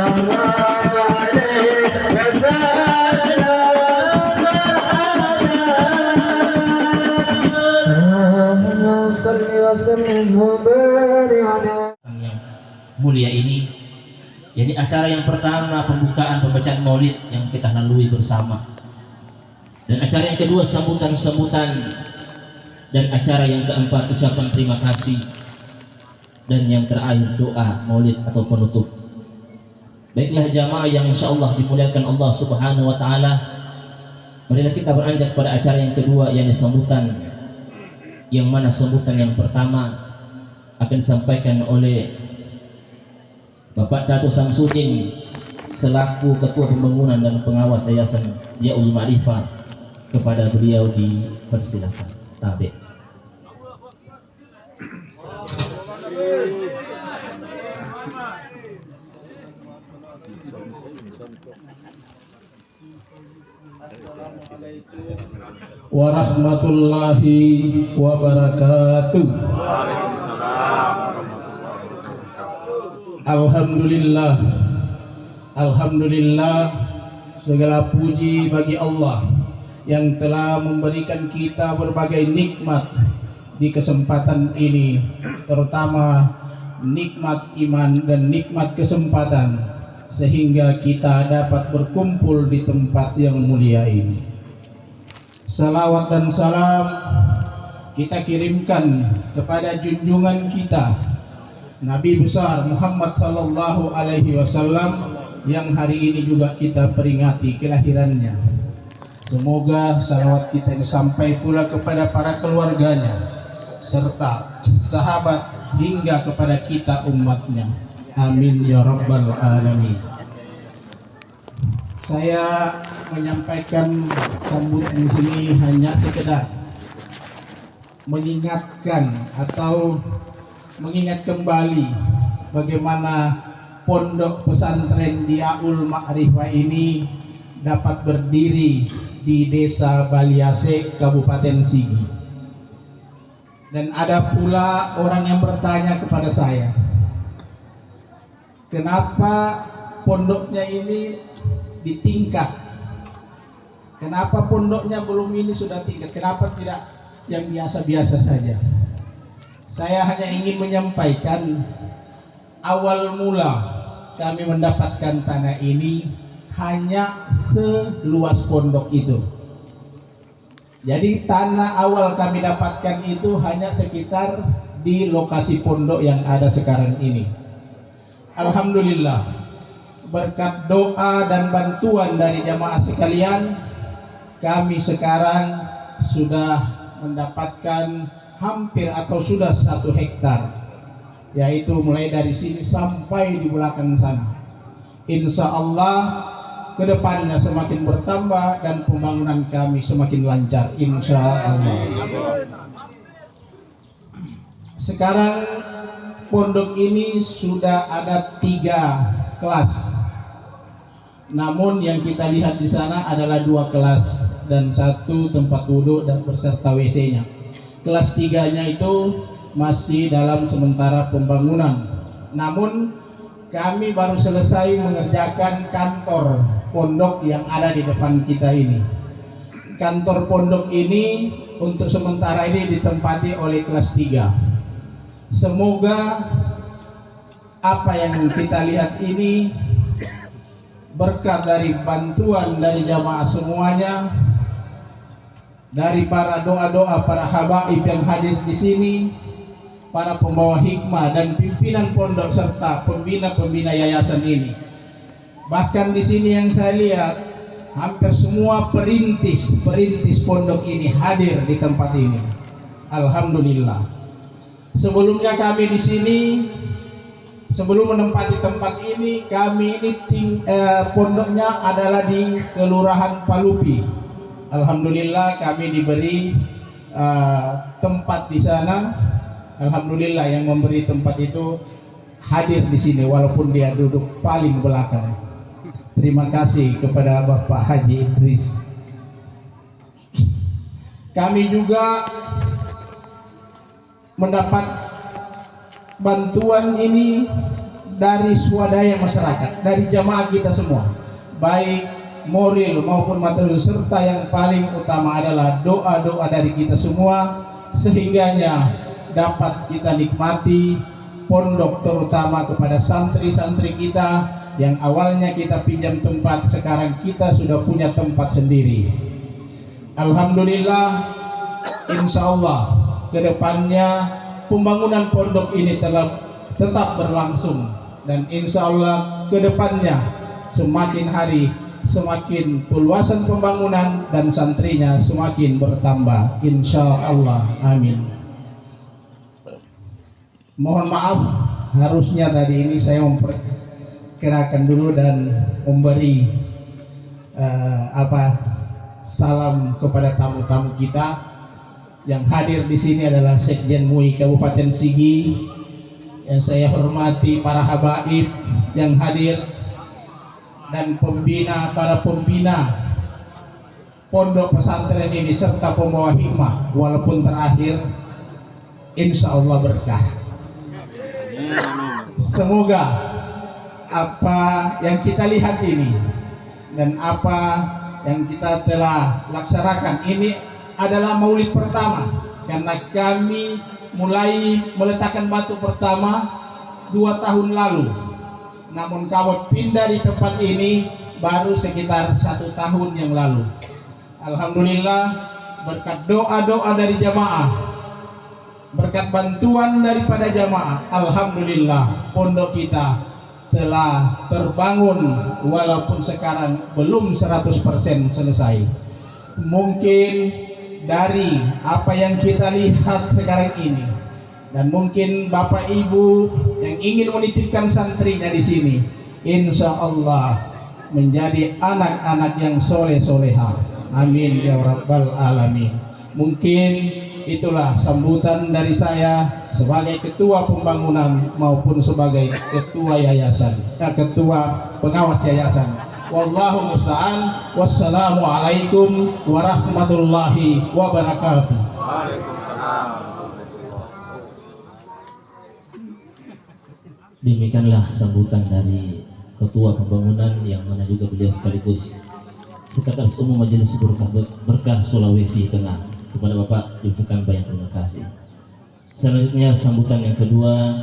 Yang mulia ini, jadi acara yang pertama pembukaan pembacaan maulid yang kita lalui bersama, dan acara yang kedua sambutan-sambutan, dan acara yang keempat ucapan terima kasih, dan yang terakhir doa maulid atau penutup. Baiklah jamaah yang insya Allah dimuliakan Allah Subhanahu Wa Taala, marilah kita beranjak pada acara yang kedua, yang sambutan, yang mana sambutan yang pertama akan disampaikan oleh Bapak Catur Samsudin selaku Ketua Pembangunan dan Pengawas Yayasan Yaul Ma'rifah. Kepada beliau dipersilakan. Tabe. Warahmatullahi wabarakatuh. Alhamdulillah, alhamdulillah, segala puji bagi Allah yang telah memberikan kita berbagai nikmat di kesempatan ini, terutama nikmat iman dan nikmat kesempatan, sehingga kita dapat berkumpul di tempat yang mulia ini. Salawat dan salam kita kirimkan kepada junjungan kita Nabi besar Muhammad sallallahu alaihi wasallam yang hari ini juga kita peringati kelahirannya. Semoga salawat kita ini sampai pula kepada para keluarganya serta sahabat hingga kepada kita umatnya. Amin ya rabbal alamin. Saya menyampaikan sambutan di sini hanya sekedar mengingatkan atau mengingat kembali bagaimana pondok pesantren Yaul Ma'rifah ini dapat berdiri di Desa Baliase, Kabupaten Sigi. Dan ada pula orang yang bertanya kepada saya, kenapa pondoknya ini ditingkat? Kenapa pondoknya belum ini sudah tingkat? Kenapa tidak yang biasa-biasa saja? Saya hanya ingin menyampaikan awal mula kami mendapatkan tanah ini hanya seluas pondok itu. Jadi tanah awal kami dapatkan itu hanya sekitar di lokasi pondok yang ada sekarang ini. Alhamdulillah, berkat doa dan bantuan dari jamaah sekalian, kami sekarang sudah mendapatkan hampir atau sudah 1 hektar, yaitu mulai dari sini sampai di belakang sana. Insya Allah kedepannya semakin bertambah dan pembangunan kami semakin lancar, insya Allah. Sekarang pondok ini sudah ada 3 kelas, namun yang kita lihat di sana adalah 2 kelas dan 1 tempat duduk dan berserta WC-nya. Kelas 3-nya itu masih dalam sementara pembangunan. Namun kami baru selesai mengerjakan kantor pondok yang ada di depan kita ini. Kantor pondok ini untuk sementara ini ditempati oleh kelas 3. Semoga apa yang kita lihat ini berkat dari bantuan dari jamaah semuanya, dari para doa-doa para habaib yang hadir di sini, para pembawa hikmah dan pimpinan pondok serta pembina-pembina yayasan ini. Bahkan di sini yang saya lihat hampir semua perintis pondok ini hadir di tempat ini. Alhamdulillah. Sebelumnya kami di sini, sebelum menempati tempat ini, kami ini pondoknya adalah di Kelurahan Palupi. Alhamdulillah kami diberi tempat di sana. Alhamdulillah yang memberi tempat itu hadir di sini walaupun dia duduk paling belakang. Terima kasih kepada Bapak Haji Idris. Kami juga mendapat bantuan ini dari swadaya masyarakat, dari jamaah kita semua, baik moral maupun material, serta yang paling utama adalah doa-doa dari kita semua, sehingganya dapat kita nikmati pondok, terutama kepada santri-santri kita yang awalnya kita pinjam tempat, sekarang kita sudah punya tempat sendiri. Alhamdulillah, insya Allah kedepannya pembangunan pondok ini tetap berlangsung, dan insya Allah kedepannya semakin hari semakin perluasan pembangunan dan santrinya semakin bertambah, insya Allah, amin. Mohon maaf, harusnya tadi ini saya memperkenalkan dulu dan memberi salam kepada tamu-tamu kita yang hadir di sini. Adalah Sekjen MUI Kabupaten Sigi yang saya hormati, para habaib yang hadir, dan para pembina pondok pesantren ini, serta pembawa hikmah, walaupun terakhir, insya Allah berkah. Semoga apa yang kita lihat ini dan apa yang kita telah laksanakan ini adalah maulid pertama, karena kami mulai meletakkan batu pertama 2 tahun lalu. Namun kami pindah di tempat ini baru sekitar 1 tahun yang lalu. Alhamdulillah, berkat doa-doa dari jamaah, berkat bantuan daripada jamaah, alhamdulillah pondok kita telah terbangun, walaupun sekarang belum 100% selesai. Mungkin dari apa yang kita lihat sekarang ini, dan mungkin Bapak Ibu yang ingin menitipkan santrinya di sini, insya Allah menjadi anak-anak yang soleh-soleha. Amin ya rabbal alamin. Mungkin itulah sambutan dari saya sebagai ketua pembangunan maupun sebagai ketua yayasan, ketua pengawas yayasan. Wallahu musta'an. Wassalamualaikum warahmatullahi wabarakatuh. Demikianlah sambutan dari ketua pembangunan yang mana juga beliau sekaligus Sekretaris Umum Majelis Berkah Sulawesi Tengah. Kepada Bapak diucapkan banyak terima kasih. Selanjutnya sambutan yang kedua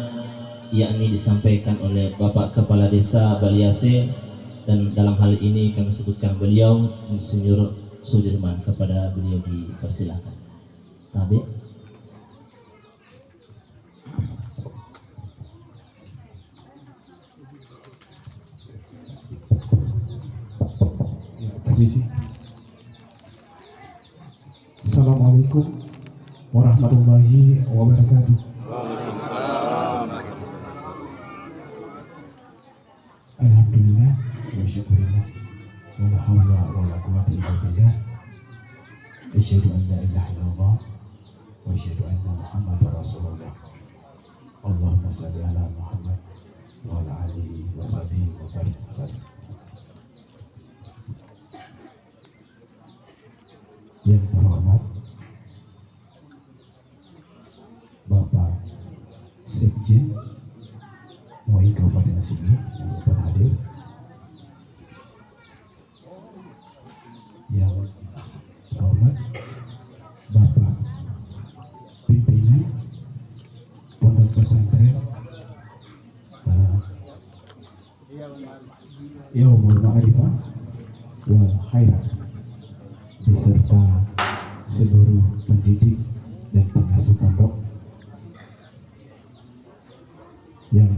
yakni disampaikan oleh Bapak Kepala Desa Baliase, dan dalam hal ini kami sebutkan beliau Insinyur Sudirman. Kepada beliau dipersilakan. Tabe. Assalamualaikum warahmatullahi wabarakatuh. Alhamdulillah wa syukurillah, wa la hawla wa la quwwata illa billah. Asyhadu an la ilaha illallah wa asyhadu anna Muhammadar Rasulullah. Allahumma shalli ala Muhammad wa ala alihi wa sahbihi wa barik wasallam. Yang terhormat Bapak Sekjen MUI Kabupaten Sigi yang sempat hadir, yang terhormat Bapak pimpinan Pondok Pesantren Yaumul Ma'rifah wal Khairat, beserta seluruh pendidik dan pengasuh pondok yang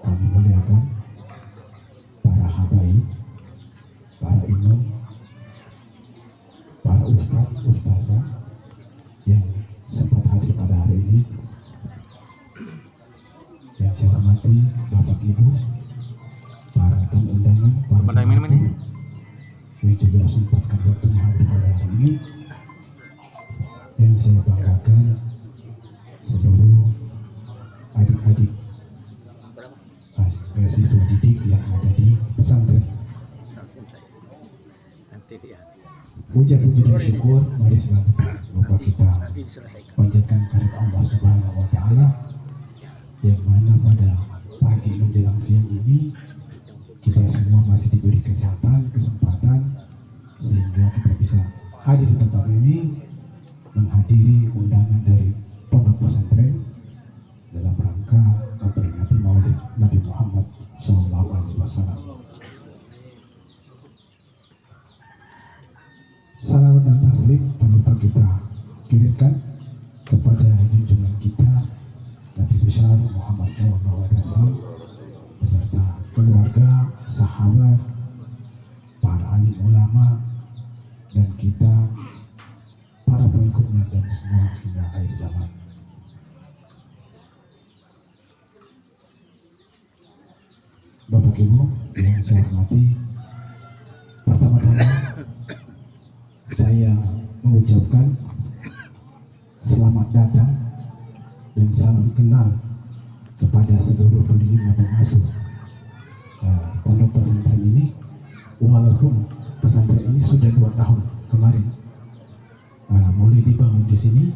kami muliakan, para habaib, para imam, para ustadz, ustazah yang sempat hadir pada hari ini, yang saya hormati Bapak Ibu, para tamu undangan, para tamu yang juga sempatkan waktunya hadir pada hari ini. Yang saya banggakan seluruh adik-adik siswa didik yang ada di pesantren. Puja-puji dan syukur mari selalu lupa kita panjatkan kehadirat Allah Subhanahu wa Ta'ala, yang mana pada pagi menjelang siang ini kita semua masih diberi kesehatan, kesempatan sehingga kita bisa hadir di tempat ini menghadiri undangan dari pondok pesantren dalam rangka memperingati Maulid Nabi Muhammad SAW. Salawat dan taslim tak lupa kita kirimkan kepada junjungan kita Nabi besar Muhammad SAW beserta keluarga, sahabat, para alim ulama, dan kita para pengikutnya dan semua hingga akhir zaman. Bapak Ibu yang saya hormati, pertama-tama saya mengucapkan selamat datang dan salam kenal kepada seluruh pendidik dan pengasuh pondok pesantren ini. Walaupun pesantren ini sudah 2 tahun kemarin mulai dibangun di sini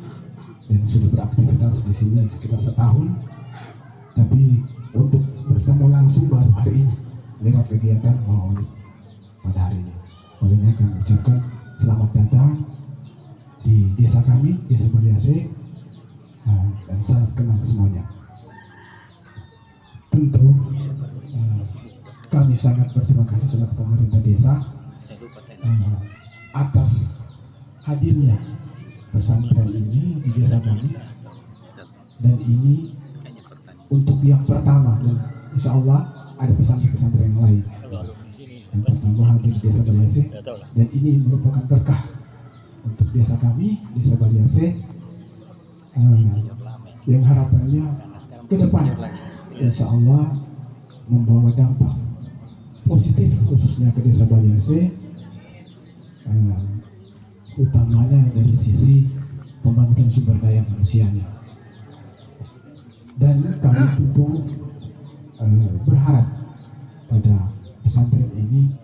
dan sudah beraktivitas di sini sekitar setahun, tapi untuk bertemu langsung baru hari ini lewat kegiatan Maulid pada hari ini. Olehnya kami ucapkan selamat datang di desa kami, Desa Baliase, dan salam kenal semuanya. Tentu kami sangat berterima kasih selaku pemerintah desa atas hadirnya pesantren ini di desa kami, dan ini untuk yang pertama, dan insya Allah ada pesantren-pesantren yang lain. Yang pertama hadir di Desa Baliase, dan ini merupakan berkah untuk desa kami, Desa Baliase, yang harapannya ke depan insya Allah membawa dampak positif khususnya ke Desa Baliase, utamanya dari sisi pembangunan sumber daya manusianya. Dan kami tentu berharap pada pesantren ini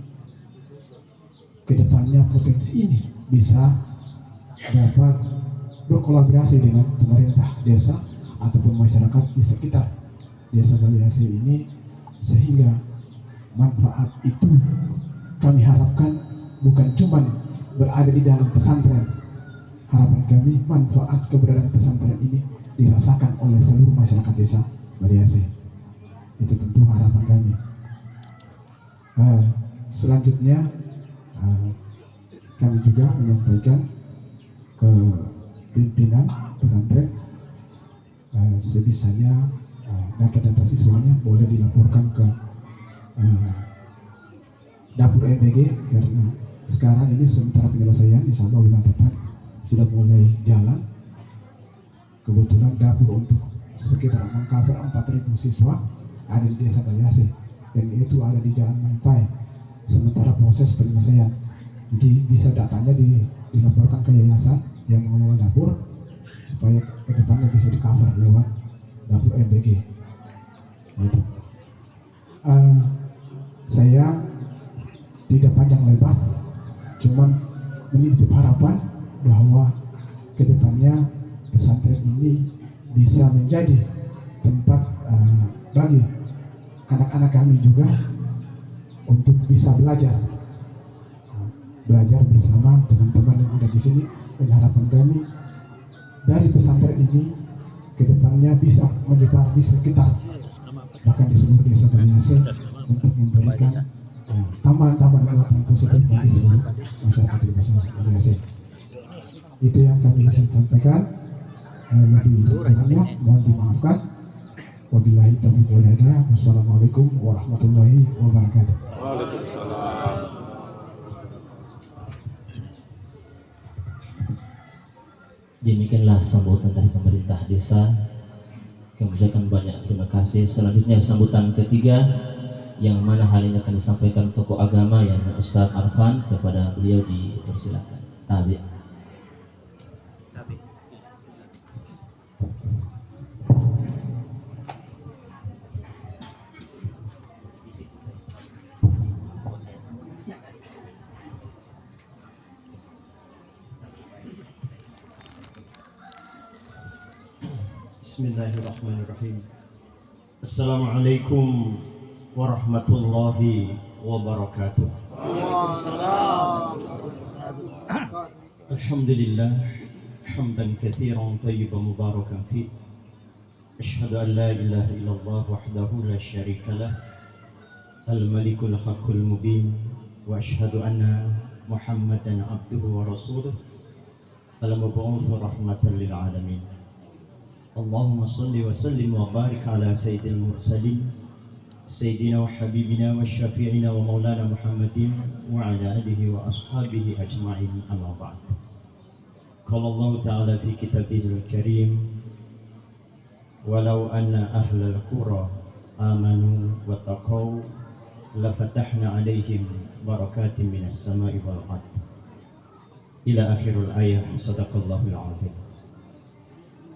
kedepannya potensi ini bisa dapat berkolaborasi dengan pemerintah desa ataupun masyarakat di sekitar Desa Baliase ini, sehingga manfaat itu kami harapkan bukan cuma berada di dalam pesantren. Harapan kami manfaat keberadaan pesantren ini dirasakan oleh seluruh masyarakat Desa Baliase. Itu tentu harapan kami. Selanjutnya kami juga menyampaikan ke pimpinan pesantren sebisanya data-data siswanya boleh dilaporkan ke dapur EBG, karena sekarang ini sementara penyelesaian, insya Allah bulan depan sudah mulai jalan. Kebetulan dapur untuk sekitar mengcover 4.000 siswa ada di Desa Baliase, dan itu ada di Jalan Maipai. Sementara proses penyelesaian, jadi bisa datanya dilaporkan ke yayasan yang mengelola dapur supaya kedepannya bisa di cover lewat dapur MBG. Itu. Saya tidak panjang lebar, cuman menitip harapan bahwa kedepannya pesantren ini bisa menjadi tempat bagi anak-anak kami juga untuk bisa belajar bersama teman-teman yang ada di sini. Dan harapan kami dari pesantren ini kedepannya bisa menyebar di sekitar, bahkan di seluruh Desa Baliase, untuk memberikan tambahan-tambahan muatan positif bagi seluruh masyarakat di Desa Baliase. Itu yang kami bisa sampaikan. Lebih kurangnya mohon dimaafkan. Wabillahi taufiq wal hidayah. Wassalamualaikum warahmatullahi wabarakatuh. Waalaikumsalam. Demikianlah sambutan dari pemerintah desa. Kami ucapkan banyak terima kasih. Selanjutnya sambutan ketiga, yang mana hal ini akan disampaikan tokoh agama yang Ustaz Arfan. Kepada beliau dipersilakan. Tabi. Bismillahirrahmanirrahim. Assalamualaikum warahmatullahi wabarakatuh. Alhamdulillah hamdan katsiran thayyiban mubarakan fi. Asyhadu an la ilaha illallah wahdahu la syarika lah. Al-Malikul Haqqul Mubin wa asyhadu anna Muhammadan abduhu wa rasuluh. Al-Mab'uts rahmatan lil alamin. Allahumma salli wa sallim wa barik ala sayyidil mursalin sayyidina wa habibina wa syafi'ina wa maulana Muhammadin wa ala alihi wa ashabihi ajma'in, amma ba'd. Qala Allah ta'ala fi kitabihil karim, walau anna ahlal qura amanu wa taqaw la fatahna alaihim barakatin minas sama'i wal ard. Ila akhirul ayah. Sadaqallahul azim.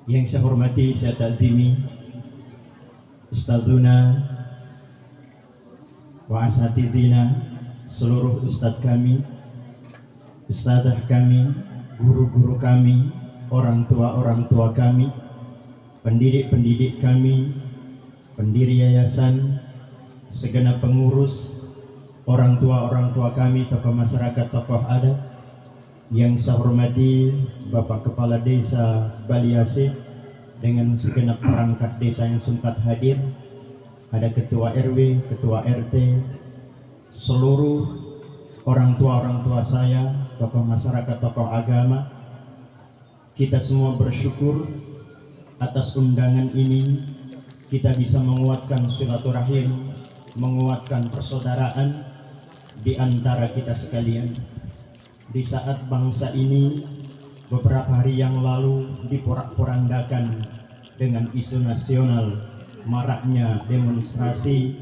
Yang saya hormati, saya takdimi Ustadzuna wa asatidina, seluruh ustadz kami, ustadzah kami, guru-guru kami, orang tua kami, pendidik kami, pendiri yayasan, segenap pengurus, orang tua kami, tokoh masyarakat, tokoh adat. Yang saya hormati Bapak Kepala Desa Baliase dengan segenap perangkat desa yang sempat hadir, ada Ketua RW, Ketua RT, seluruh orang tua saya, tokoh masyarakat, tokoh agama. Kita semua bersyukur atas undangan ini, kita bisa menguatkan silaturahim, menguatkan persaudaraan di antara kita sekalian. Di saat bangsa ini beberapa hari yang lalu diporak-porandakan dengan isu nasional, maraknya demonstrasi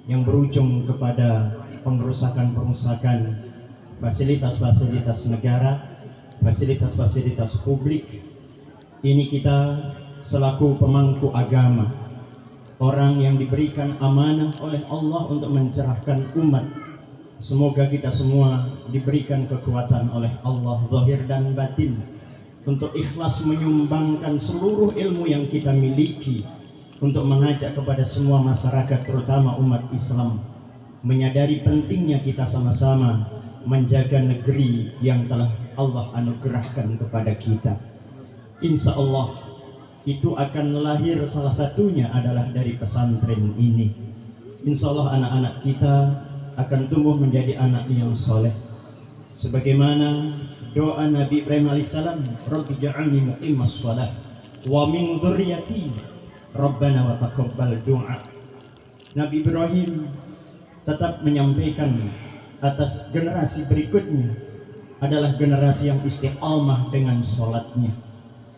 yang berujung kepada pengerusakan fasilitas-fasilitas negara, fasilitas-fasilitas publik. Ini kita selaku pemangku agama, orang yang diberikan amanah oleh Allah untuk mencerahkan umat. Semoga kita semua diberikan kekuatan oleh Allah zahir dan batin untuk ikhlas menyumbangkan seluruh ilmu yang kita miliki untuk mengajak kepada semua masyarakat, terutama umat Islam, menyadari pentingnya kita sama-sama menjaga negeri yang telah Allah anugerahkan kepada kita. Insya Allah itu akan lahir, salah satunya adalah dari pesantren ini. Insya Allah anak-anak kita akan tumbuh menjadi anak yang soleh, sebagaimana doa Nabi Ibrahim alaihissalam, Rabbi ja'alni muqimas shalah wa min dzurriyyati Rabbana wa taqabbal du'a. Nabi Ibrahim tetap menyampaikan atas generasi berikutnya adalah generasi yang istiqamah dengan sholatnya.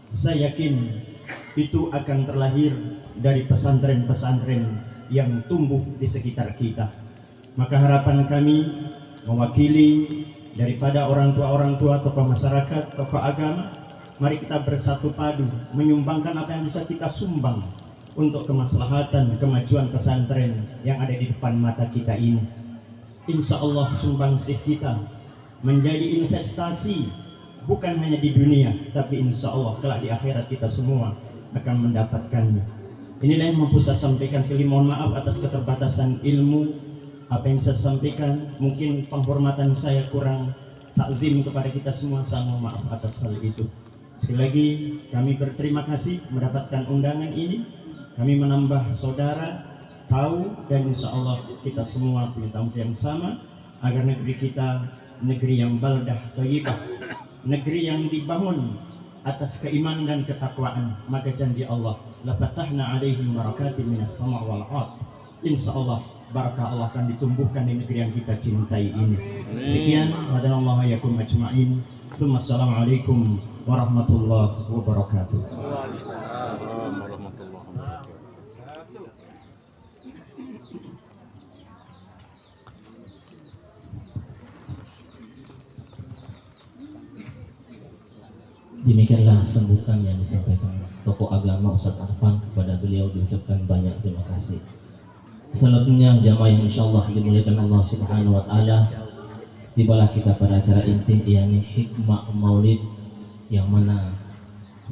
Saya yakin itu akan terlahir dari pesantren-pesantren yang tumbuh di sekitar kita. Maka harapan kami mewakili daripada orang tua, tokoh masyarakat, tokoh agama, mari kita bersatu padu menyumbangkan apa yang bisa kita sumbang untuk kemaslahatan, kemajuan pesantren yang ada di depan mata kita ini. Insya Allah sumbangsih kita menjadi investasi bukan hanya di dunia, tapi insya Allah kelak di akhirat kita semua akan mendapatkannya. Inilah yang mampu saya sampaikan. Sekali mohon maaf atas keterbatasan ilmu. Apa yang saya sampaikan, mungkin penghormatan saya kurang takzim kepada kita semua, saya mohon maaf atas hal itu. Sekali lagi kami berterima kasih mendapatkan undangan ini. Kami menambah saudara tahu, dan insya Allah kita semua punya tanggung jawab yang sama agar negeri kita negeri yang baldah thayyibah, negeri yang dibangun atas keimanan dan ketakwaan. Maka janji Allah, la fatahna alaihim barakatin minas sama' wal ard. Insya Allah barakah Allah akan ditumbuhkan di negeri yang kita cintai ini. Sekian, wadanallahu yakum ajma'in. Assalamualaikum warahmatullahi wabarakatuh. Demikianlah sambutan yang disampaikan tokoh agama Ustadz Arfan. Kepada beliau diucapkan banyak terima kasih. Selanjutnya jamaah yang insyaallah dimuliakan Allah Subhanahu wa taala, tibalah kita pada acara inti, yakni hikmah maulid, yang mana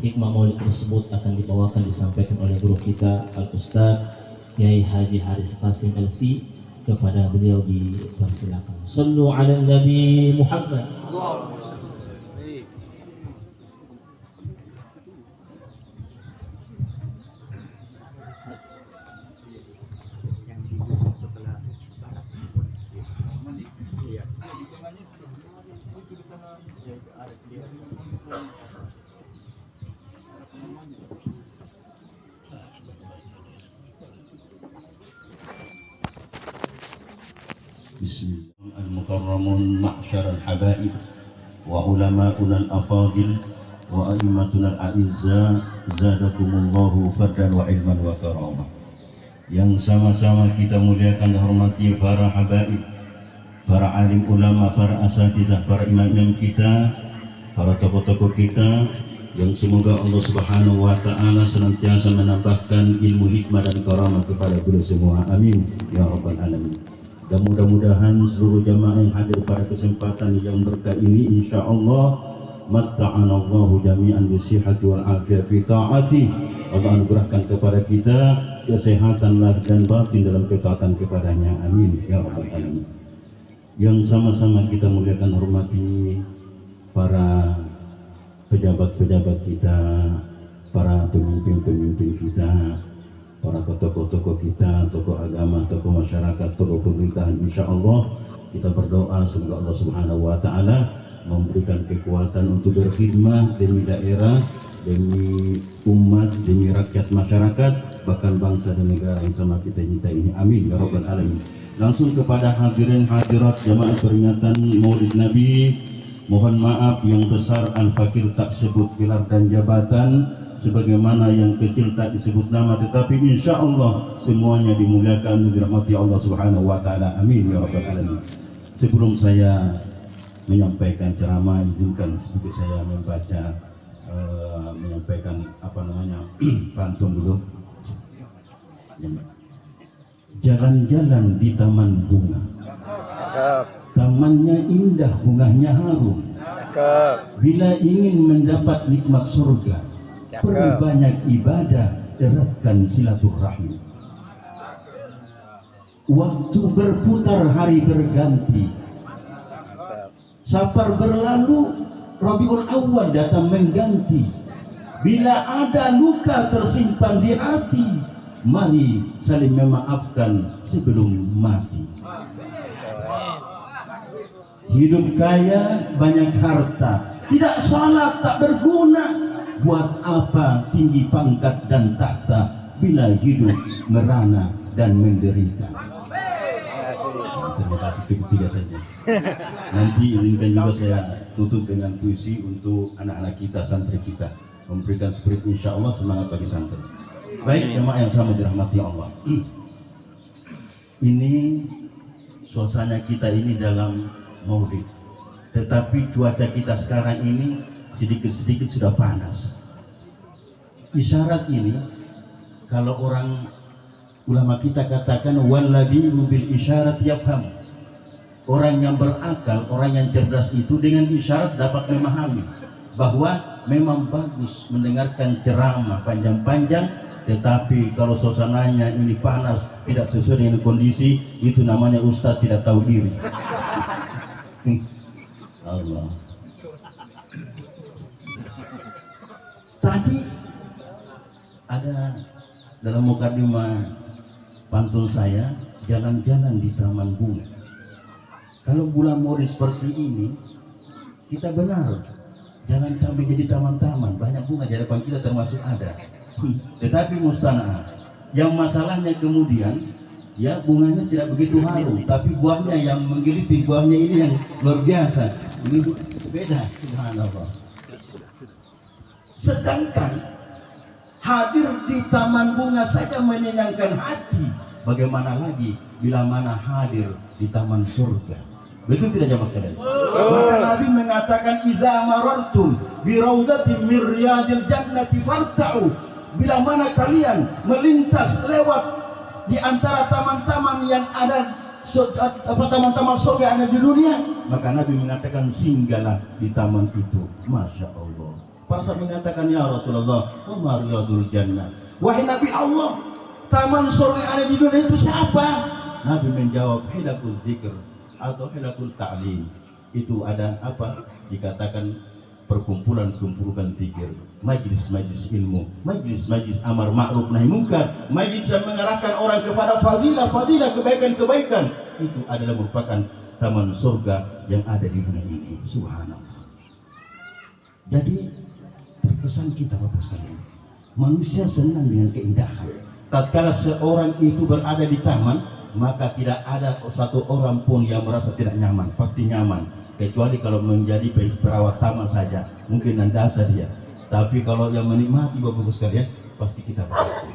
hikmah maulid tersebut akan dibawakan disampaikan oleh guru kita Al Ustadz Kiai Haji Haris Qasim LC, kepada beliau dipersilakan. Sallu ala Nabi Muhammad. Bismillah al-mukarramun ma'syaral habaib wa ulama'una al-afadil wa a'immatuna al-a'izza zadakumullahu fardan wa ilman wa karamah. Yang sama-sama kita muliakan dan hormati para habaib, para alim ulama, para asatidzah, para imam-imam kita, para tokoh-tokoh kita, yang semoga Allah Subhanahu wa taala senantiasa menambahkan ilmu, hikmah dan karamah kepada beliau semua. Amin ya rabbal alamin. Dan mudah-mudahan seluruh jamaah yang hadir pada kesempatan yang berkah ini insyaallah matta'anallahu jami'an bisihhati wal afiyah fi ta'ati. Allah anugerahkan kepada kita kesehatan lahir dan batin dalam ketaatan kepadanya. Amin ya rabbal alamin. Yang sama-sama kita muliakan, hormati para pejabat-pejabat kita, para pemimpin-pemimpin kita, para tokoh-tokoh kita, tokoh agama, tokoh masyarakat, tokoh pemerintahan. Insya Allah kita berdoa semoga Allah Subhanahu wa taala memberikan kekuatan untuk berkhidmat demi daerah, demi umat, demi rakyat masyarakat, bahkan bangsa dan negara yang sama kita cintai ini. Amin ya rabbal alamin. Langsung kepada hadirin hadirat jamaah peringatan Maulid Nabi, mohon maaf yang besar al-fakir tak sebut gelar dan jabatan, sebagaimana yang kecil tak disebut nama, tetapi insya Allah semuanya dimuliakan dirahmati Allah Subhanahu wa taala. Amin ya rabbal alamin. Sebelum saya menyampaikan ceramah, izinkan sedikit saya membaca menyampaikan pantun dulu. Jalan-jalan di taman bunga, tamannya indah, bunganya harum. Bila ingin mendapat nikmat surga, perbanyak ibadah, eratkan silaturahmi. Waktu berputar, hari berganti, Safar berlalu, Rabiul Awwal datang mengganti. Bila ada luka tersimpan di hati, mari saling memaafkan sebelum mati. Hidup kaya banyak harta, tidak salat tak berguna. Buat apa tinggi pangkat dan takhta bila hidup merana dan menderita. Terima kasih, ketiga saja. Nanti izinkan juga saya tutup dengan puisi untuk anak-anak kita, santri kita, memberikan spirit insya Allah semangat bagi santri. Baik jemaah yang sama dirahmati Allah. Ini suasana kita ini dalam Maulid, tetapi cuaca kita sekarang ini sedikit-sedikit sudah panas. Isyarat ini kalau orang ulama kita katakan wallabi bil isyarat yafham. Orang yang berakal, orang yang cerdas itu dengan isyarat dapat memahami bahwa memang bagus mendengarkan ceramah panjang-panjang, tetapi kalau suasananya ini panas, tidak sesuai dengan kondisi, itu namanya ustadz tidak tahu diri. Allah. Tadi ada dalam mukadimah pantun saya, jalan-jalan di taman bunga. Kalau bulan Maulid seperti ini, kita benar jangan sampai jadi taman-taman, banyak bunga di hadapan kita termasuk ada. Tetapi mustanah, yang masalahnya kemudian ya bunganya tidak begitu harum, tapi buahnya yang menggelitik, buahnya ini yang luar biasa. Ini beda, subhanallah. Sedangkan hadir di taman bunga saja menyenangkan hati, bagaimana lagi bila mana hadir di taman surga? Betul tidak jamaah sekalian? Maka Nabi mengatakan idza marartum bi raudatin min riyadil jannati farta'u. Bila mana kalian melintas lewat di antara taman-taman yang ada, taman-taman surga ada di dunia, maka Nabi mengatakan singgahlah di taman itu. Masya Allah. Para sahabat mengatakan ya Rasulullah, wa ma riyadul jannah. Wahai Nabi Allah, taman surga yang ada di dunia itu siapa? Nabi menjawab, hilatul zikr atau hilatul ta'lim. Itu ada apa? Dikatakan perkumpulan-kumpulan zikir, majlis-majlis ilmu, majlis-majlis amar ma'ruf nahi munkar, majlis yang mengarahkan orang kepada fadilah, kebaikan-kebaikan. Itu adalah merupakan taman surga yang ada di dunia ini. Subhanallah. Jadi terkesan kita Bapak sekalian, manusia senang dengan keindahan. Tatkala seorang itu berada di taman, maka tidak ada satu orang pun yang merasa tidak nyaman. Pasti nyaman, kecuali kalau menjadi perawat taman saja, mungkin nandasa dia. Tapi kalau yang menikmati Bapak sekalian, pasti kita bersyukur.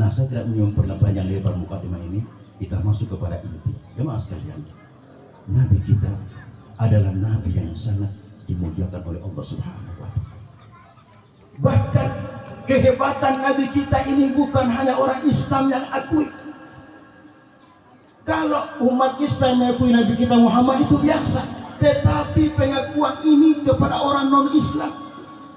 Nah, saya tidak pernah panjang lebar mukadimah ini. Kita masuk kepada inti. Jemaah sekalian, Nabi kita adalah Nabi yang sangat dimuliakan oleh Allah Subhanahu wa Ta'ala. Bahkan kehebatan Nabi kita ini bukan hanya orang Islam yang akui. Kalau umat Islam mengakui Nabi kita Muhammad itu biasa, tetapi pengakuan ini kepada orang non-Islam,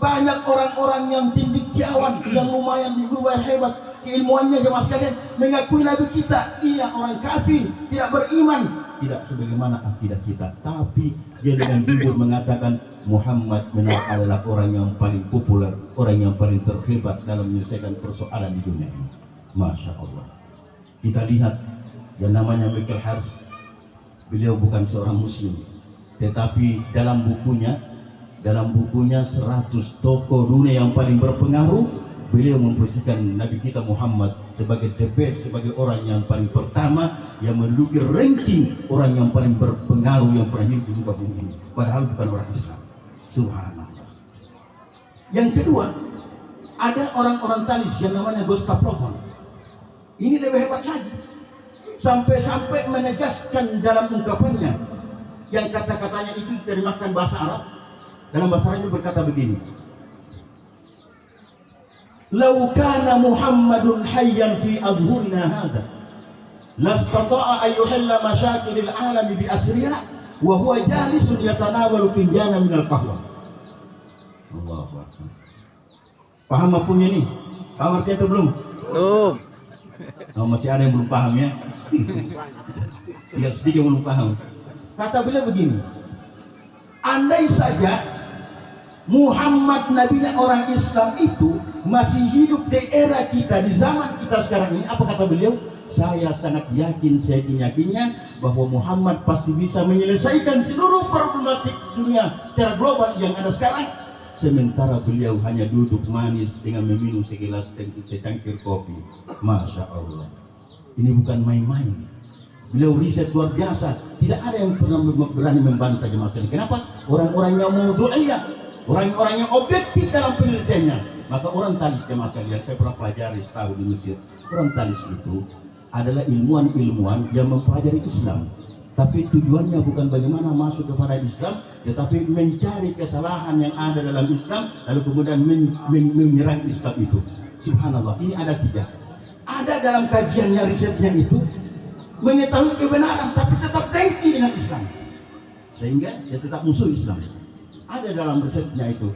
banyak orang-orang yang cendekiawan, yang lumayan hebat keilmuannya, jemaah sekalian, mengakui Nabi kita, dia orang kafir, tidak beriman, tidak sebagaimana akidah kita, tapi dia dengan jujur mengatakan Muhammad adalah orang yang paling populer, orang yang paling terhebat dalam menyelesaikan persoalan di dunia ini. Masya Allah. Kita lihat yang namanya Michael Harris, beliau bukan seorang muslim, tetapi dalam bukunya 100 tokoh dunia yang paling berpengaruh, beliau memposisikan Nabi kita Muhammad sebagai the best, sebagai orang yang paling pertama yang menduduki ranking orang yang paling berpengaruh yang pernah hidup di muka bumi ini, padahal bukan orang Islam. Subhanallah. Yang kedua, ada orang-orang talis yang namanya Gustav Lohmann. Ini lebih hebat lagi, sampai-sampai menegaskan dalam ungkapannya yang kata-katanya itu diterjemahkan bahasa Arab. Dalam bahasa Arab itu berkata begini, "Lau kana Muhammadun hayyan fi adhurina hadha lastata'a an yuhalla masyakilil alami bi asriha wa huwa jalisun yatanawalu finjana minal qahwa." Allahu Akbar. Paham mafhumnya nih? Paham artinya atau belum? Belum. Oh, masih ada yang belum paham ya? Tidak sedikit yang belum paham. Kata beliau begini, andai saja Muhammad Nabi orang Islam itu masih hidup di era kita, di zaman kita sekarang ini, apa kata beliau? Saya sangat yakin, saya yakinnya bahwa Muhammad pasti bisa menyelesaikan seluruh problematik dunia secara global yang ada sekarang. Sementara beliau hanya duduk manis dengan meminum segelas secangkir kopi. Masya Allah. Ini bukan main-main. Beliau riset luar biasa. Tidak ada yang pernah berani membantah jemaah sekalian. Kenapa? Orang-orang yang maudu'iyah, orang-orang yang objektif dalam penelitiannya. Maka orang talis jemaah sekalian, saya pernah pelajari setahun di Mesir. Orang talis itu adalah ilmuwan-ilmuwan yang mempelajari Islam, tapi tujuannya bukan bagaimana masuk kepada Islam, tetapi mencari kesalahan yang ada dalam Islam, lalu kemudian menyerang Islam itu. Subhanallah, ini ada 3. Ada dalam kajiannya, risetnya itu mengetahui kebenaran, tapi tetap dengki dengan Islam, sehingga dia tetap musuh Islam. Ada dalam risetnya itu,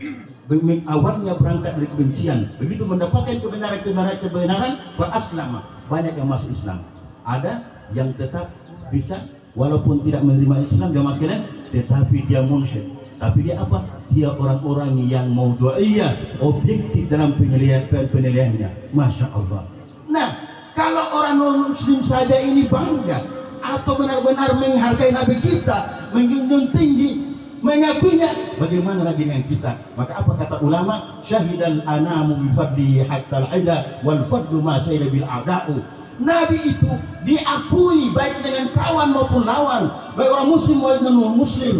awalnya berangkat dari kebencian, begitu mendapatkan kebenaran, fa'aslama, banyak yang masuk Islam. Ada yang tetap bisa walaupun tidak menerima Islam jamaah sekalian, tetapi dia mulhid. Tapi dia apa? Dia orang-orang yang maudu'iyah, objektif dalam penilaiannya. Masya Allah. Nah, kalau orang non-muslim saja ini bangga atau benar-benar menghargai Nabi kita, menjunjung tinggi, mengakuinya, bagaimana lagi dengan kita? Maka apa kata ulama? Syahidal anamu bifadli hatta al-ida wal fadlu ma syahida bil a'da'u. Nabi itu diakui baik dengan kawan maupun lawan, baik orang muslim maupun non-muslim,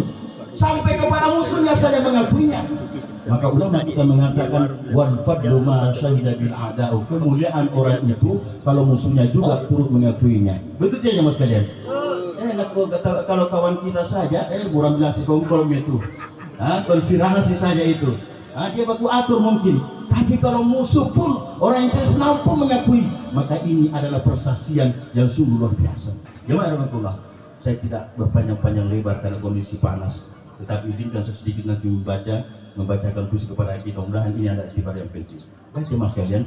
sampai kepada musuhnya saja mengakuinya. Maka ulama kita mengatakan wal fadlu ma syahida bil a'da'u, kemuliaan orang itu kalau musuhnya juga turut mengakuinya. Betul tidak Mas kalian? Kalau kawan kita saja kurang bilang si kongkol itu, konspirasi saja itu, dia baku atur mungkin. Tapi kalau musuh pun, orang yang Islam pun mengakui, maka ini adalah persaksian yang sungguh luar biasa. Jemaah rahmatullah, saya tidak berpanjang-panjang lebar karena kondisi panas, tetapi izinkan saya sedikit nanti membacakan puisi kepada kita. Mudah-mudahan ini ada iktibar yang penting. Baik jemaah sekalian,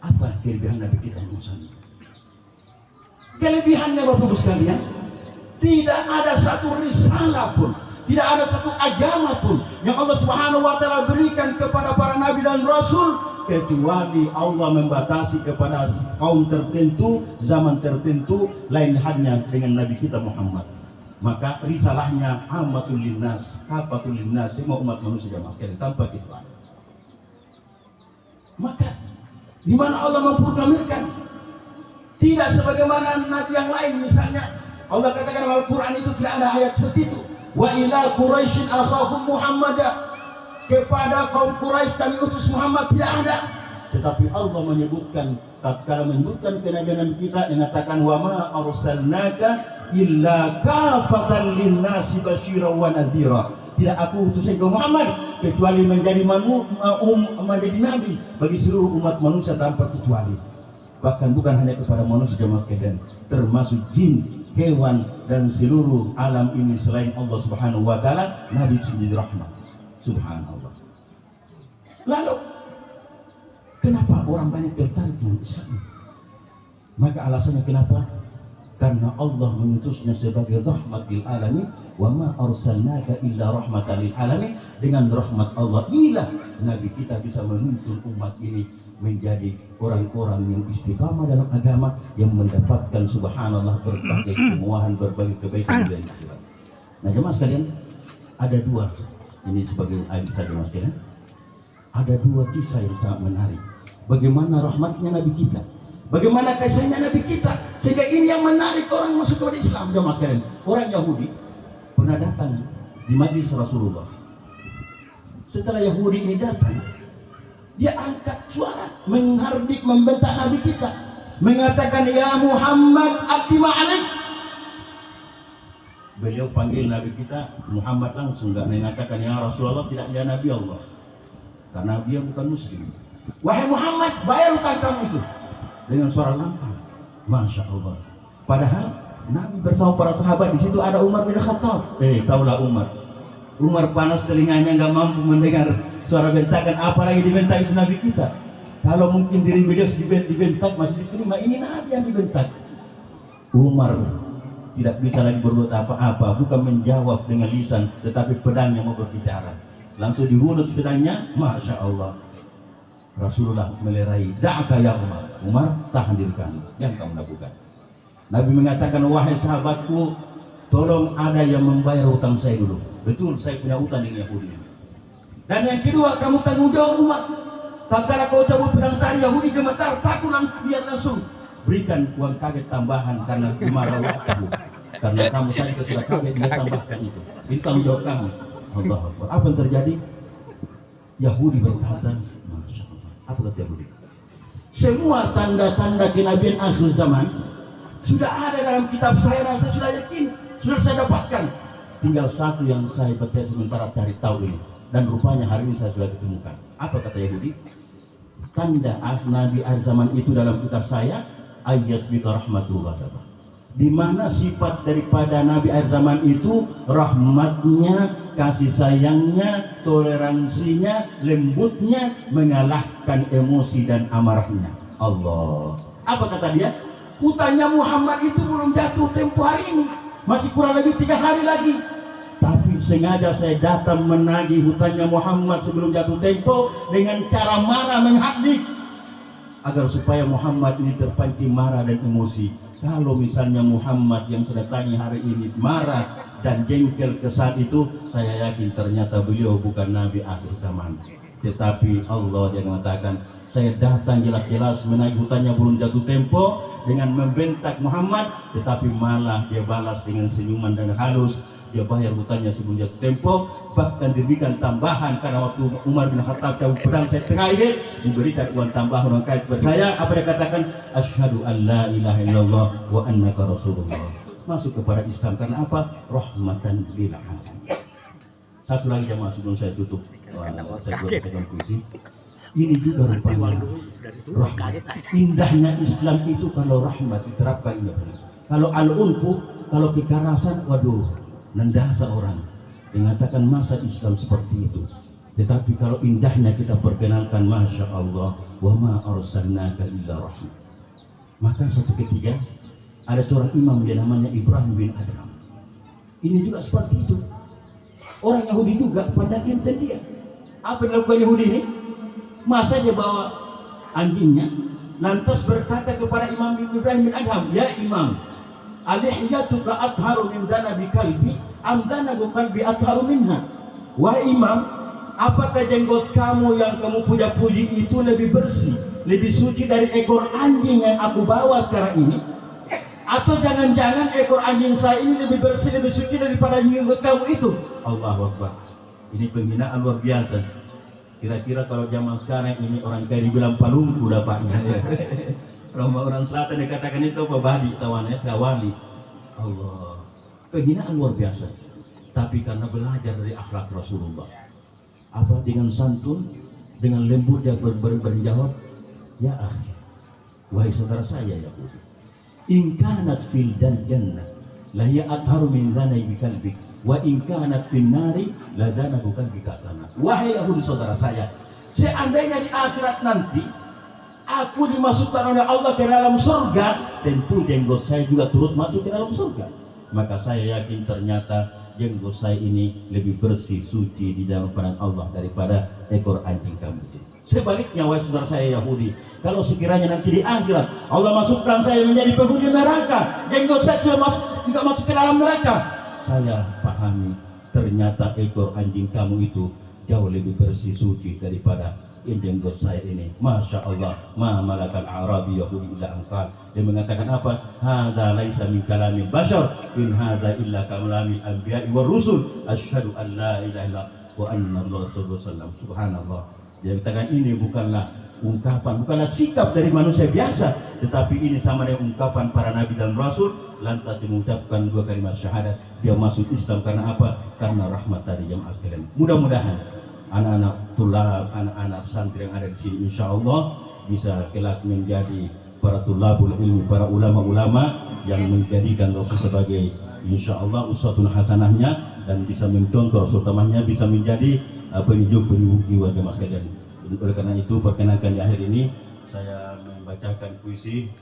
apa kelebihan Nabi kita Muhammad. Kelebihannya Bapak Ibu sekalian, tidak ada satu risalah pun, tidak ada satu agama pun yang Allah Subhanahu wa taala berikan kepada para nabi dan rasul kecuali Allah membatasi kepada kaum tertentu, zaman tertentu, lain halnya dengan Nabi kita Muhammad. Maka risalahnya ammatul linnas, kafatul linnas, semua umat manusia jamaah sekalian tanpa kecuali. Maka di mana Allah memproklamirkan, tidak sebagaimana nabi yang lain, misalnya Allah katakan dalam Al-Quran itu tidak ada ayat seperti itu. Wa ila Quraisyin akhahum Muhammadah, kepada kaum Quraisy kami utus Muhammad, tidak ada. Tetapi Allah menyebutkan, tatkala menyebutkan kenabian kita, mengatakan wa ma arsalnaka illa kafatan linnasi basyiran wa nadhira. Tidak aku utus engkau Muhammad kecuali menjadi menjadi nabi bagi seluruh umat manusia tanpa kecuali. Bahkan bukan hanya kepada manusia jemaah sekalian, termasuk jin, hewan dan seluruh alam ini selain Allah Subhanahu wa taala, nabi itu menjadi rahmat. Subhanallah. Lalu kenapa orang banyak tertarik dengan Islam? Maka alasannya kenapa? Karena Allah mengutusnya sebagai rahmat lil alamin, wa ma arsalnaka illa rahmatan lil alamin. Dengan rahmat Allah inilah nabi kita bisa menuntun umat ini menjadi orang-orang yang istiqamah dalam agama, yang mendapatkan subhanallah berbagai kemuahan, berbagai kebaikan dari Islam. Nah jemaah sekalian, ada dua, ini sebagai ayat saja jemaah sekalian, ada dua kisah yang sangat menarik. Bagaimana rahmatnya Nabi kita, bagaimana kasihnya Nabi kita, sehingga ini yang menarik orang masuk kepada Islam. Jemaah sekalian, orang Yahudi pernah datang di majlis Rasulullah. Setelah Yahudi ini datang, dia angkat suara, menghardik, membentak Nabi kita, mengatakan ya Muhammad abdi ma'alik. Beliau panggil Nabi kita Muhammad langsung, enggak mengatakan ya Rasulullah, tidak, ya Nabi Allah, karena dia bukan muslim. Wahai Muhammad, bayar utang kamu itu, dengan suara lantang. Masya Allah. Padahal Nabi bersama para sahabat, di situ ada Umar bin Khattab. Taulah Umar panas telinganya, nggak mampu mendengar suara bentakan, apalagi dibentak itu Nabi kita. Kalau mungkin diri beliau dibentak masih diterima, ini Nabi yang dibentak. Umar tidak bisa lagi berbuat apa-apa, bukan menjawab dengan lisan, tetapi pedangnya mau berbicara. Langsung dihunut pedangnya, Masya Allah. Rasulullah melerai, da'aka ya Umar. Umar, tahan diri kamu, yang kamu lakukan. Nabi mengatakan, wahai sahabatku, tolong ada yang membayar hutang saya dulu. Betul, saya punya hutang dengan Yahudi. Dan yang kedua, kamu tanggung jawab umat. Tatkala kau cabut pedang tadi, Yahudi gemetar, takut dia langsung berikan uang kaget tambahan karena dimarah kamu. Karena kamu tadi sudah kaget, dia tambahkan itu. Ini tanggung jawab kamu. Allah Akbar. Apa yang terjadi? Yahudi berkata, Masya Allah. Apa kata Yahudi? Semua tanda-tanda kenabian akhir zaman sudah ada dalam kitab saya, rasa sudah yakin, sudah saya dapatkan. Tinggal satu yang saya baca sementara cari tahu ini, dan rupanya hari ini saya sudah ketemukan. Apa kata Yahudi? Tanda Nabi akhir zaman itu dalam kitab saya, ayyasbika rahmatullah, di mana sifat daripada Nabi akhir zaman itu rahmatnya, kasih sayangnya, toleransinya, lembutnya, mengalahkan emosi dan amarahnya. Allah. Apa kata dia? Hutangnya Muhammad itu belum jatuh tempo hari ini, masih kurang lebih 3 hari lagi. Tapi sengaja saya datang menagih hutangnya Muhammad sebelum jatuh tempo dengan cara marah, menghadik, agar supaya Muhammad ini terpancing marah dan emosi. Kalau misalnya Muhammad yang saya datangi hari ini marah dan jengkel ke saat itu, saya yakin ternyata beliau bukan Nabi akhir zaman. Tetapi Allah yang mengatakan, saya datang jelas-jelas menagih hutangnya belum jatuh tempo dengan membentak Muhammad, tetapi malah dia balas dengan senyuman dan halus. Dia bayar hutangnya sebelum jatuh tempo, bahkan diberikan tambahan karena waktu Umar bin Khattab cabut pedang saya terakhir, diberikan uang tambahan uang kait kepada saya. Apa dia katakan? Asyhadu an la ilaha illallah wa annaka rasulullah. Masuk kepada Islam karena apa? Rahmatan lil alamin. Satu lagi jemaah sebelum saya tutup, saya buatkan puisi. Ini juga rupanya rahmat. Indahnya Islam itu kalau rahmat diterapkan. Kalau al-unfu, kalau kekerasan, waduh, nendasa orang. Mengatakan masa Islam seperti itu. Tetapi kalau indahnya kita perkenalkan, Masya Allah, wa ma arsalnaka illa rahmah. Maka satu ketika ada seorang imam, dia namanya Ibrahim bin Adham. Ini juga seperti itu. Orang Yahudi juga pandang enteng dia. Apa yang dilakukan Yahudi ini? Masa dia bawa anjingnya, lantas berkata kepada Imam Ibrahim bin Adham, ya Imam, alihyatuka atharu min dhanabi kalbi am dhanabu kalbi atharu minha. Wahai Imam, apakah jenggot kamu yang kamu puja-puji itu lebih bersih, lebih suci dari ekor anjing yang aku bawa sekarang ini? Atau jangan-jangan ekor anjing saya ini lebih bersih, lebih suci daripada jenggot kamu itu? Allahu Akbar. Ini penghinaan luar biasa. Kira-kira kalau zaman sekarang ini orang kaya dibilang palungku dapatnya. Orang selatan dikatakan itu apa? Badi, tawannya, kawali. Allah. Penghinaan luar biasa. Tapi karena belajar dari akhlak Rasulullah. Apa dengan santun, dengan lembut dia berjawab, ya akhi, wahai saudara saya Yahudi, in kanat fil jannah la ya atharu min dhanai bi kalbik wa in kanat fil nari la dana bukan bi katana. Wahai Yahudi saudara saya, seandainya di akhirat nanti aku dimasukkan oleh Allah ke dalam surga, tentu jenggot saya juga turut masuk ke dalam surga. Maka saya yakin ternyata jenggot saya ini lebih bersih, suci di dalam pandangan Allah daripada ekor anjing kamu itu. Sebaliknya, wahai saudara saya Yahudi, kalau sekiranya nanti di akhirat Allah masukkan saya menjadi penghuni neraka, jenggot saya juga masuk ke dalam neraka, saya pahami ternyata ekor anjing kamu itu jauh lebih bersih, suci daripada jenggot saya ini. Masya Allah, ma malakal Arabi Yahudi illa angkal. Dia mengatakan apa? Hadza laisa min kalamil bashar, in hadza illa kalamil anbiya'i war rusul. Asyhadu an la ilaha illa wa anna Rasulullah sallallahu. Subhanallah. Dia mengatakan ini bukanlah ungkapan, bukanlah sikap dari manusia biasa, tetapi ini sama dengan ungkapan para nabi dan rasul. Lantas mengucapkan dua kalimat syahadat, dia masuk Islam karena apa? Karena rahmat dari jamaah sekalian. Mudah-mudahan anak-anak tulab, anak-anak santri yang ada di sini insya Allah bisa kelak menjadi para tulabul ilmi, para ulama-ulama yang menjadikan Rasul sebagai insya Allah uswatun hasanahnya, dan bisa mencontoh Rasul utamanya, bisa menjadi penunjuk jiwa jemaah sekalian. Oleh karena itu, perkenankan di akhir ini saya membacakan puisi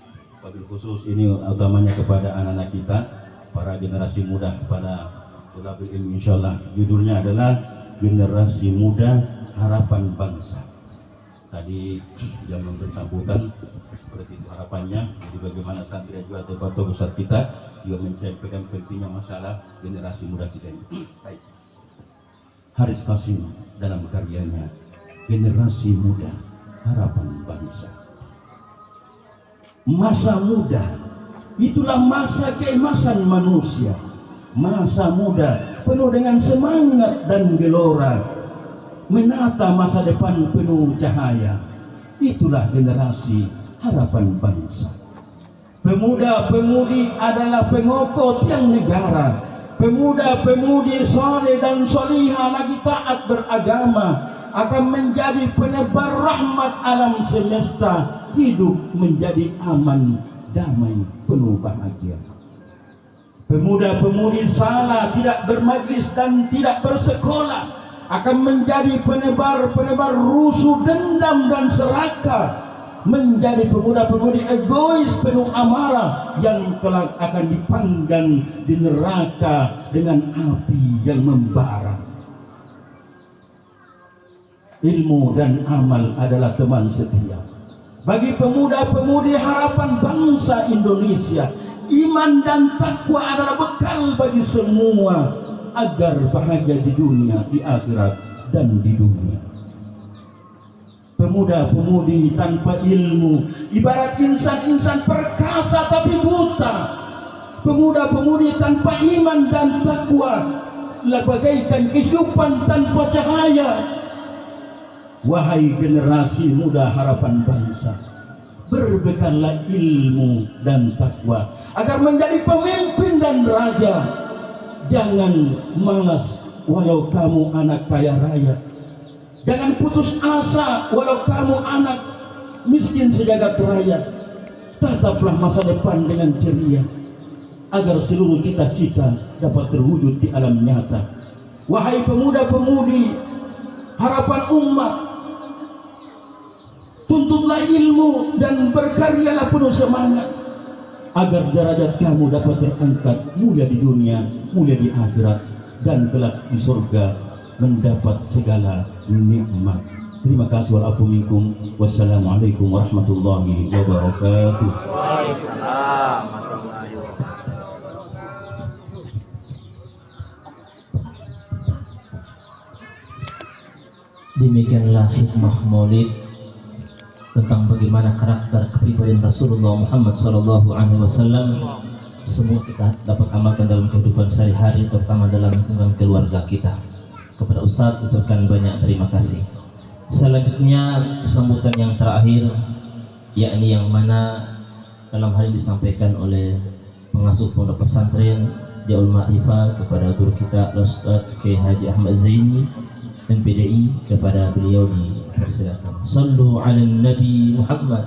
wabil khusus ini utamanya kepada anak-anak kita, para generasi muda, pada tulabul ilmi insya Allah. Judulnya adalah Generasi Muda Harapan Bangsa. Tadi yang memberi sambutan seperti itu harapannya. Jadi bagaimana santri juga atau besar kita juga menyampaikan pentingnya masalah generasi muda kita ini. Baik. Haris Qasim dalam karyanya Generasi Muda Harapan Bangsa. Masa muda itulah masa keemasan manusia. Masa muda penuh dengan semangat dan gelora, menata masa depan penuh cahaya. Itulah generasi harapan bangsa. Pemuda-pemudi adalah pengokoh tiang negara. Pemuda-pemudi soleh dan solihah lagi taat beragama akan menjadi penebar rahmat alam semesta. Hidup menjadi aman, damai, penuh bahagia. Pemuda-pemudi salah, tidak bermajlis dan tidak bersekolah akan menjadi penebar rusuh, dendam dan serakah, menjadi pemuda-pemudi egois penuh amarah yang kelak akan dipanggang di neraka dengan api yang membara. Ilmu dan amal adalah teman setia bagi pemuda-pemudi harapan bangsa Indonesia. Iman dan takwa adalah bekal bagi semua agar bahagia di dunia, di akhirat, dan di dunia. Pemuda-pemudi tanpa ilmu ibarat insan-insan perkasa tapi buta. Pemuda-pemudi tanpa iman dan takwa bagaikan kehidupan tanpa cahaya. Wahai generasi muda harapan bangsa, berbekallah ilmu dan takwa agar menjadi pemimpin dan raja. Jangan malas walau kamu anak kaya raya. Jangan putus asa walau kamu anak miskin sejagat raya. Tataplah masa depan dengan ceria agar seluruh cita-cita dapat terwujud di alam nyata. Wahai pemuda-pemudi harapan umat. Tuntutlah ilmu dan berkaryalah penuh semangat agar derajat kamu dapat terangkat mulia di dunia, mulia di akhirat, dan kelak di surga mendapat segala nikmat. Terima kasih. Walafu minkum. Wassalamualaikum warahmatullahi wabarakatuh. Demikianlah hikmah maulid tentang bagaimana karakter kepribadian Rasulullah Muhammad SAW. Semua kita dapat amalkan dalam kehidupan sehari-hari, terutama dalam lingkungan keluarga kita. Kepada Ustadz ucapkan banyak terima kasih. Selanjutnya sambutan yang terakhir, yakni yang mana dalam hal ini disampaikan oleh pengasuh pondok pesantren Diaul Ma'rifah kepada guru kita Ustadz Kiai Haji Ahmad Zaini dan PDI, kepada beliau dipersilakan. Sallu ala Nabi Muhammad.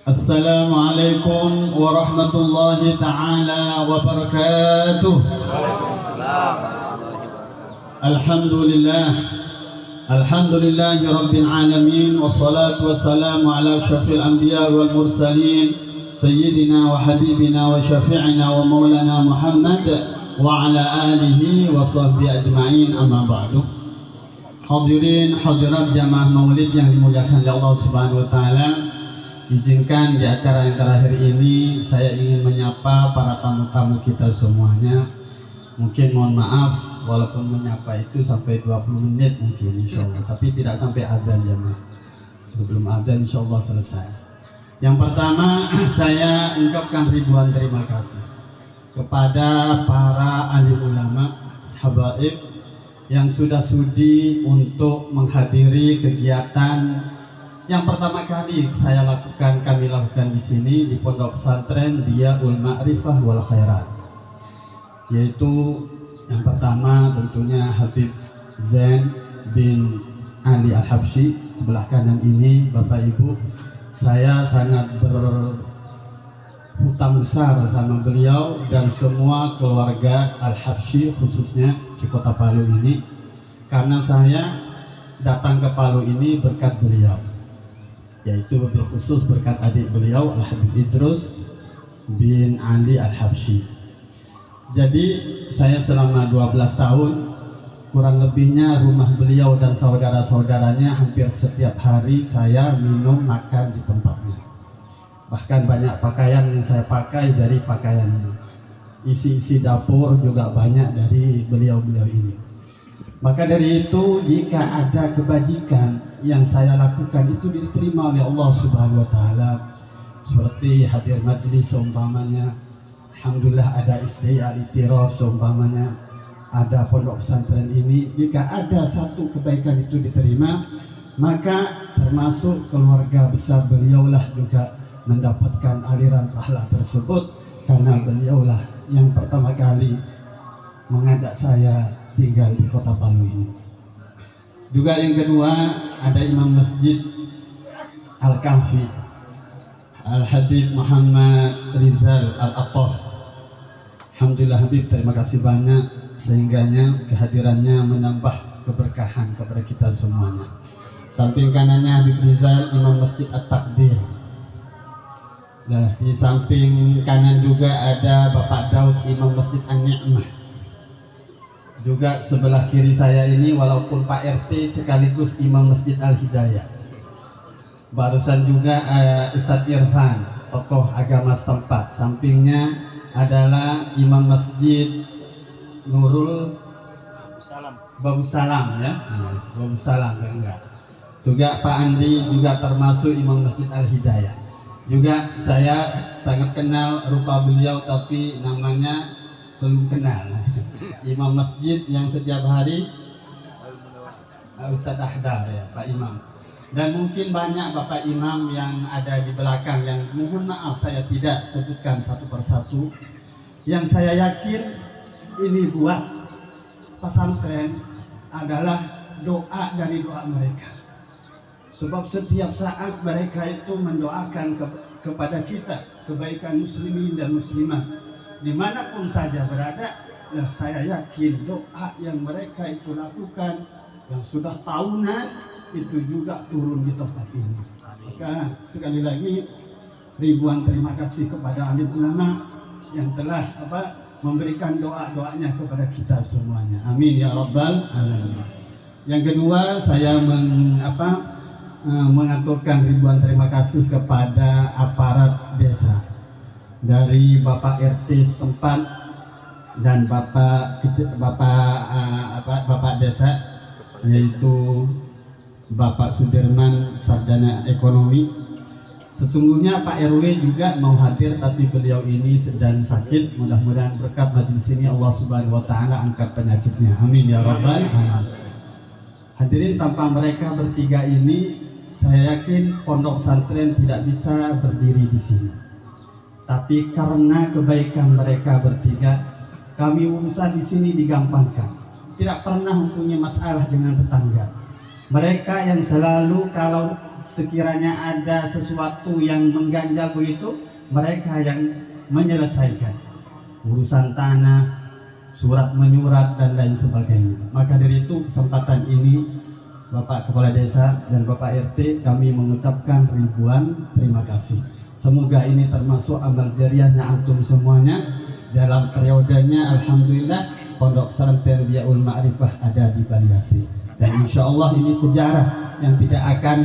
Assalamualaikum warahmatullahi ta'ala wabarakatuh. Alhamdulillahi rabbil alamin, wassalatu wassalamu ala syafil anbiya wal mursalin, sayyidina wa habibina wa syafi'ina wa maulana Muhammad wa ala alihi wa sahbihi ajma'in, amma ba'du. Hadirin hadirat jamaah maulid yang dimuliakan oleh Allah Subhanahu wa taala, izinkan di acara yang terakhir ini saya ingin menyapa para tamu-tamu kita semuanya. Mungkin mohon maaf walaupun menyapa itu sampai 20 menit mungkin insyaallah, tapi tidak sampai adzan jemaah. Sebelum adzan insyaallah selesai. Yang pertama saya ungkapkan ribuan terima kasih kepada para alim ulama, habaib yang sudah sudi untuk menghadiri kegiatan yang pertama kali kami lakukan di sini di Pondok Pesantren Diaul Ma'rifah wal Khairat, yaitu yang pertama tentunya Habib Zain bin Ali Al-Habsyi sebelah kanan ini. Bapak Ibu, saya sangat berhutang besar sama beliau dan semua keluarga Al-Habsyi khususnya di Kota Palu ini, karena saya datang ke Palu ini berkat beliau, yaitu lebih khusus berkat adik beliau Al-Habib Idrus bin Ali Al-Habsyi. Jadi saya selama 12 tahun kurang lebihnya rumah beliau dan saudara-saudaranya hampir setiap hari saya minum makan di tempatnya. Bahkan banyak pakaian yang saya pakai dari pakaian ini. Isi-isi dapur juga banyak dari beliau-beliau ini. Maka dari itu jika ada kebajikan yang saya lakukan itu diterima oleh Allah Subhanahu wa taala, seperti hadir majlis seumpamanya, alhamdulillah ada istilah itiraf seumpamanya, ada pondok pesantren ini, jika ada satu kebaikan itu diterima, maka termasuk keluarga besar beliaulah juga mendapatkan aliran pahala tersebut, karena beliaulah yang pertama kali mengajak saya tinggal di Kota Palu ini. Juga yang kedua ada Imam Masjid Al-Kahfi Al-Habib Muhammad Rizal Al-Attas. Alhamdulillah Habib, terima kasih banyak sehingganya kehadirannya menambah keberkahan kepada kita semuanya. Samping kanannya Habib Rizal Imam Masjid At-Takdir. Nah, di samping kanan juga ada Bapak Daud Imam Masjid An-Ni'mah. Juga sebelah kiri saya ini walaupun Pak RT sekaligus Imam Masjid Al-Hidayah. Barusan juga Ustadz Irfan, tokoh agama setempat. Sampingnya adalah Imam Masjid Nurul Babu Salam ya, Babu Salam enggak. Juga Pak Andi juga termasuk Imam Masjid Al-Hidayah. Juga saya sangat kenal rupa beliau tapi namanya belum kenal. Imam masjid yang setiap hari Ustadz Ahdar ya, Pak Imam. Dan mungkin banyak Bapak Imam yang ada di belakang yang mohon maaf saya tidak sebutkan satu persatu. Yang saya yakin ini buat pesantren adalah doa dari doa mereka. Sebab setiap saat mereka itu mendoakan kepada kita kebaikan muslimin dan muslimat dimanapun saja berada, ya saya yakin doa yang mereka itu lakukan yang sudah tahunan itu juga turun di tempat ini. Maka sekali lagi ribuan terima kasih kepada alim ulama yang telah memberikan doanya kepada kita semuanya. Amin ya rabbal alamin. Yang kedua, saya mengaturkan ribuan terima kasih kepada aparat desa, dari Bapak RT setempat dan Bapak desa, yaitu Bapak Sudirman, sarjana ekonomi. Sesungguhnya Pak RW juga mau hadir, tapi beliau ini sedang sakit. Mudah-mudahan berkat majelis ini Allah Subhanahu wa taala angkat penyakitnya. Amin ya rabbal alamin. Hadirin, tanpa mereka bertiga ini, saya yakin pondok pesantren tidak bisa berdiri di sini. Tapi karena kebaikan mereka bertiga, kami urusan di sini digampangkan. Tidak pernah mempunyai masalah dengan tetangga. Mereka yang selalu kalau sekiranya ada sesuatu yang mengganjal begitu, mereka yang menyelesaikan urusan tanah, surat menyurat dan lain sebagainya. Maka dari itu kesempatan ini Bapak Kepala Desa dan Bapak RT, kami mengucapkan ribuan terima kasih. Semoga ini termasuk amal jariahnya antum semuanya dalam periodenya. Alhamdulillah Pondok Pesantren Diyaul Ma'rifah ada di Baliasi, dan insya Allah ini sejarah yang tidak akan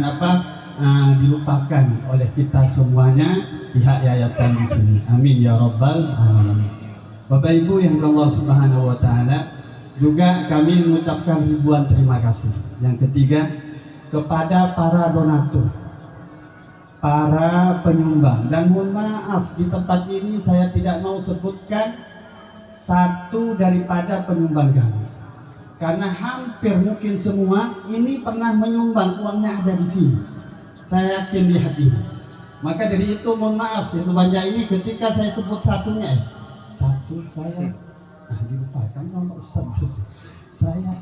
dilupakan oleh kita semuanya, pihak yayasan di sini. Amin ya rabbal alamin. Bapak Ibu yang Allah Subhanahu wa taala, juga kami mengucapkan ribuan terima kasih. Yang ketiga, kepada para donatur, para penyumbang, dan mohon maaf di tempat ini saya tidak mau sebutkan satu daripada penyumbang kami, karena hampir mungkin semua ini pernah menyumbang, uangnya ada di sini. Saya yakin lihat ini. Maka dari itu mohon maaf sebanyak ini ketika saya sebut satunya, satu saya dilupakan sama Ustaz. Saya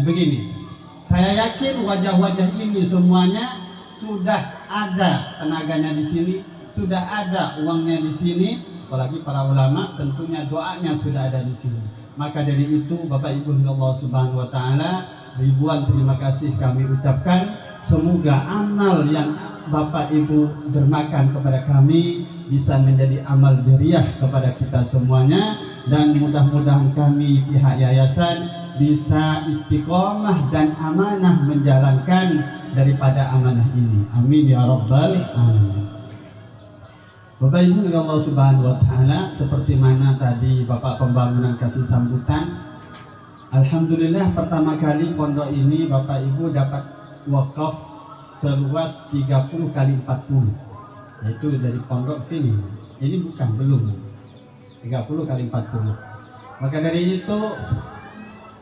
begini. Saya yakin wajah-wajah ini semuanya sudah ada tenaganya di sini, sudah ada uangnya di sini. Apalagi para ulama, tentunya doanya sudah ada di sini. Maka dari itu Bapak Ibu Allah Subhanahu wa taala, ribuan terima kasih kami ucapkan. Semoga amal yang Bapak Ibu dermakan kepada kami bisa menjadi amal jariah kepada kita semuanya, dan mudah-mudahan kami pihak yayasan bisa istiqomah dan amanah menjalankan daripada amanah ini. Amin ya rabbal alamin. Bapak Ibu ya Allah Subhanahu wa taala, seperti mana tadi Bapak pembangunan kasih sambutan, alhamdulillah pertama kali pondok ini Bapak Ibu dapat wakaf seluas 30 kali 40, yaitu dari pondok sini. Ini belum 30 kali 40. Maka dari itu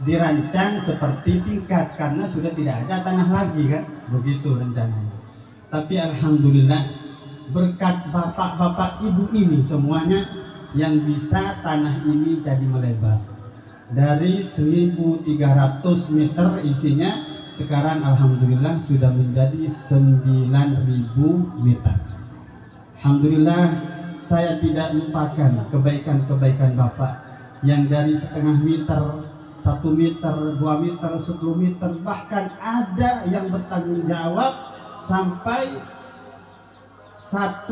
dirancang seperti tingkat, karena sudah tidak ada tanah lagi kan, begitu rencananya. Tapi alhamdulillah berkat bapak-bapak ibu ini semuanya yang bisa tanah ini jadi melebar dari 1.300 meter isinya, sekarang alhamdulillah sudah menjadi 9.000 meter. Alhamdulillah, saya tidak lupakan kebaikan-kebaikan Bapak yang dari setengah meter, 1 meter, 2 meter, 10 meter, bahkan ada yang bertanggung jawab sampai 1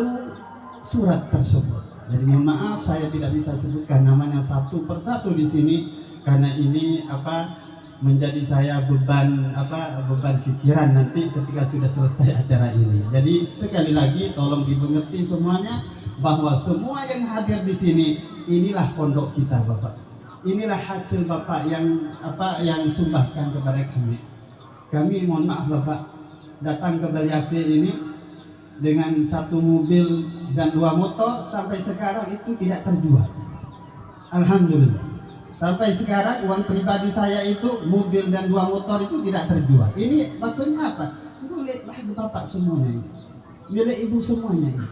surat tersebut. Jadi mohon maaf saya tidak bisa sebutkan namanya satu persatu di sini, karena ini menjadi saya beban pikiran nanti ketika sudah selesai acara ini. Jadi sekali lagi tolong dimengerti semuanya bahwa semua yang hadir di sini inilah pondok kita Bapak. Inilah hasil Bapak yang sumbahkan kepada kami. Kami mohon maaf Bapak datang ke Baliasi ini dengan 1 mobil dan 2 motor, sampai sekarang itu tidak terjual. Alhamdulillah. Sampai sekarang uang pribadi saya itu mobil dan 2 motor itu tidak terjual. Ini maksudnya apa? Milik Bapak semuanya ini, milik Ibu semuanya ini,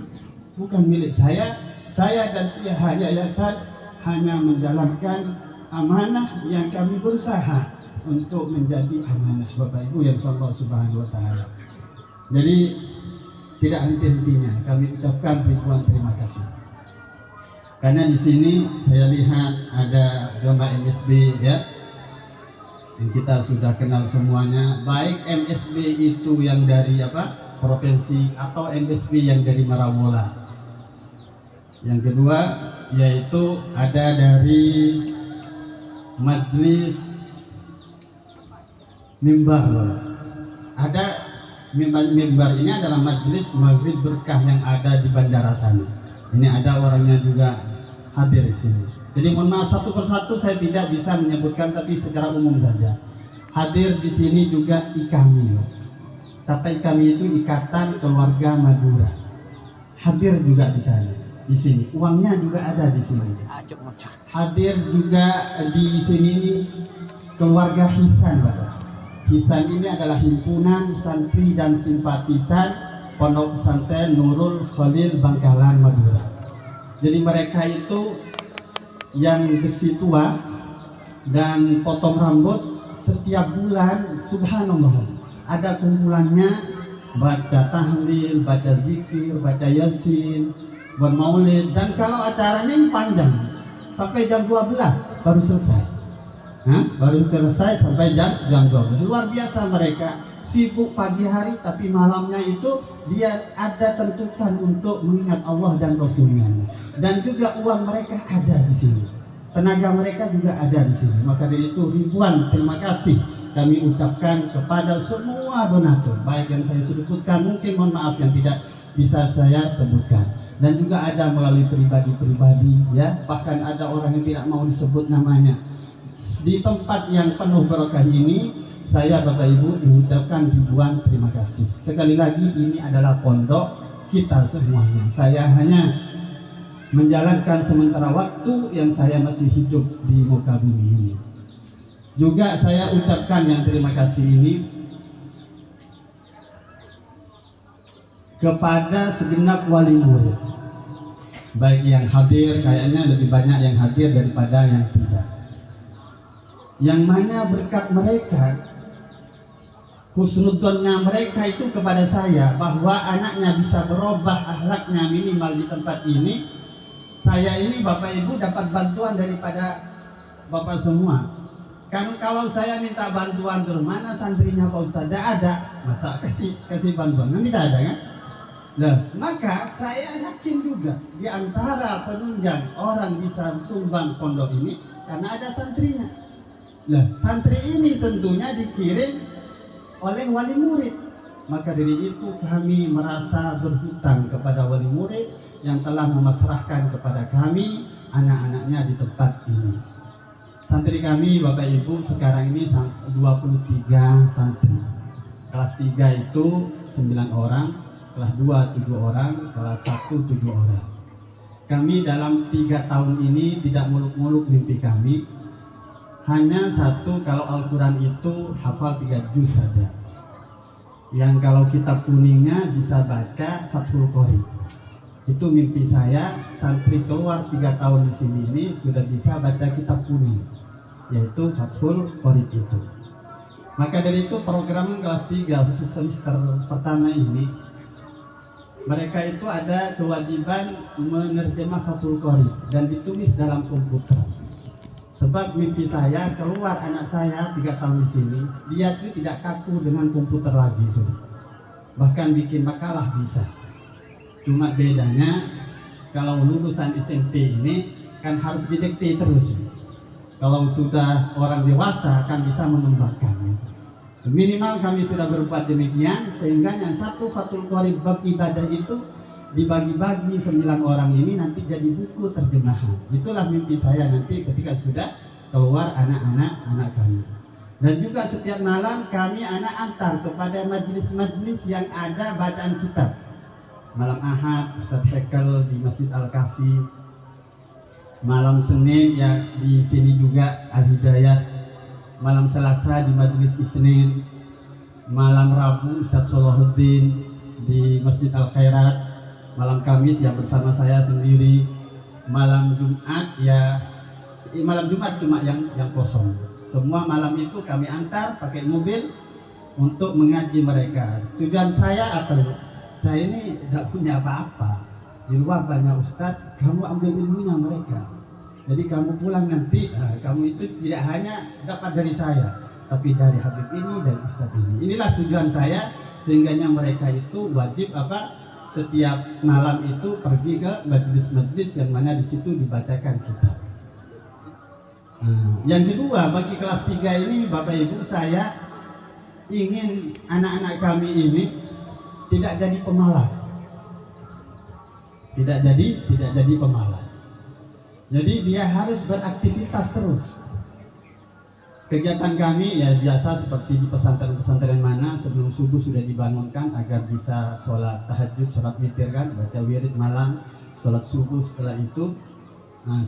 bukan milik saya. Saya dan pihak yayasan hanya menjalankan amanah yang kami berusaha untuk menjadi amanah Bapak Ibu yang Allah Subhanahu wa taala. Jadi tidak henti-hentinya kami ucapkan ribuan terima kasih. Karena di sini saya lihat ada gambar MSB ya, yang kita sudah kenal semuanya, baik MSB itu yang dari provinsi atau MSB yang dari Marawola. Yang kedua yaitu ada dari Majelis Mimbar. Ada mimbar ini adalah Majelis Maghrib Berkah yang ada di bandara sana. Ini ada orangnya juga hadir di sini. Jadi mohon maaf satu persatu saya tidak bisa menyebutkan, tapi secara umum saja. Hadir di sini juga IKAMI. Sampai kami itu Ikatan Keluarga Madura. Hadir juga di sana. Di sini uangnya juga ada di sini. Hadir juga di sini ini keluarga Hisan, Bapak. Hisan ini adalah himpunan santri dan simpatisan Pondok Pesantren Nurul Khalil Bangkalan Madura. Jadi mereka itu yang besi tua dan potong rambut setiap bulan, subhanallah, ada kumpulannya baca tahlil, baca zikir, baca yasin, buat maulid. Dan kalau acaranya ini panjang sampai jam 12 baru selesai. Baru selesai sampai jam 12. Luar biasa mereka, sibuk pagi hari tapi malamnya itu dia ada tentukan untuk mengingat Allah dan Rasulnya. Dan juga uang mereka ada di sini, tenaga mereka juga ada di sini. Maka dari itu ribuan terima kasih kami ucapkan kepada semua donatur, baik yang saya sebutkan, mungkin mohon maaf yang tidak bisa saya sebutkan, dan juga ada melalui pribadi-pribadi ya, bahkan ada orang yang tidak mau disebut namanya. Di tempat yang penuh berkah ini, saya Bapak Ibu mengucapkan ribuan terima kasih. Sekali lagi ini adalah pondok kita semuanya. Saya hanya menjalankan sementara waktu yang saya masih hidup di muka bumi ini. Juga saya ucapkan yang terima kasih ini kepada segenap wali murid. Baik yang hadir, kayaknya lebih banyak yang hadir daripada yang tidak. Yang mana berkat mereka, husnudzonnya mereka itu kepada saya bahwa anaknya bisa berubah akhlaknya minimal di tempat ini. Saya ini Bapak Ibu dapat bantuan daripada Bapak semua. Kan kalau saya minta bantuan ke mana santrinya Pak Ustaz, tidak ada, masa kasih bantuan kan tidak ada kan? Nah, maka saya yakin juga di antara penunjang orang bisa sumbang pondok ini karena ada santrinya. Nah, santri ini tentunya dikirim oleh wali murid. Maka dari itu kami merasa berhutang kepada wali murid yang telah memasrahkan kepada kami anak-anaknya di tempat ini. Santri kami Bapak Ibu sekarang ini 23 santri. Kelas 3 itu 9 orang, kelas 2 7 orang, kelas 1 7 orang. Kami dalam 3 tahun ini tidak muluk-muluk mimpi kami. Hanya satu, kalau Al-Quran itu hafal 3 juz saja. Yang kalau kitab kuningnya bisa baca Fathul Qorib. Itu mimpi saya, santri keluar 3 tahun di sini ini sudah bisa baca kitab kuning, yaitu Fathul Qorib itu. Maka dari itu program kelas 3 khusus semester pertama ini, mereka itu ada kewajiban menerjemah Fathul Qorib dan ditulis dalam komputer. Sebab mimpi saya keluar anak saya 3 tahun di sini, dia itu tidak kaku dengan komputer lagi, bahkan bikin makalah bisa. Cuma bedanya kalau lulusan SMP ini kan harus didikte terus. Kalau sudah orang dewasa kan bisa mengembangkan. Minimal kami sudah berbuat demikian sehingga yang satu Fathul Qorib bab ibadah itu dibagi-bagi 9 orang ini nanti jadi buku terjemahan. Itulah mimpi saya nanti ketika sudah keluar anak-anak kami. Dan juga setiap malam kami anak antar kepada majelis-majelis yang ada bacaan kitab. Malam Ahad Ustadz Hekel di Masjid Al-Kahfi, malam Senin ya di sini juga Al-Hidayat, malam Selasa di Majelis Isnin, malam Rabu Ustadz Solahuddin di Masjid Al-Khairat, malam Kamis ya bersama saya sendiri, malam Jumat ya malam Jumat cuma yang kosong. Semua malam itu kami antar pakai mobil untuk mengaji mereka. Tujuan saya apa? Saya ini tidak punya apa-apa, Di luar banyak ustadz, kamu ambil ilmunya mereka. Jadi kamu pulang nanti, kamu itu tidak hanya dapat dari saya, tapi dari Habib ini, dari ustadz ini. Inilah tujuan saya, sehingganya mereka itu wajib setiap malam itu pergi ke majlis-majlis yang mana di situ dibacakan kitab. Yang kedua, bagi kelas 3 ini Bapak Ibu, saya ingin anak-anak kami ini tidak jadi pemalas. Tidak jadi pemalas. Jadi dia harus beraktivitas terus. Kegiatan kami ya biasa seperti di pesantren-pesantren mana sebelum subuh sudah dibangunkan agar bisa sholat tahajud, sholat witir kan, baca wirid malam, sholat subuh setelah itu.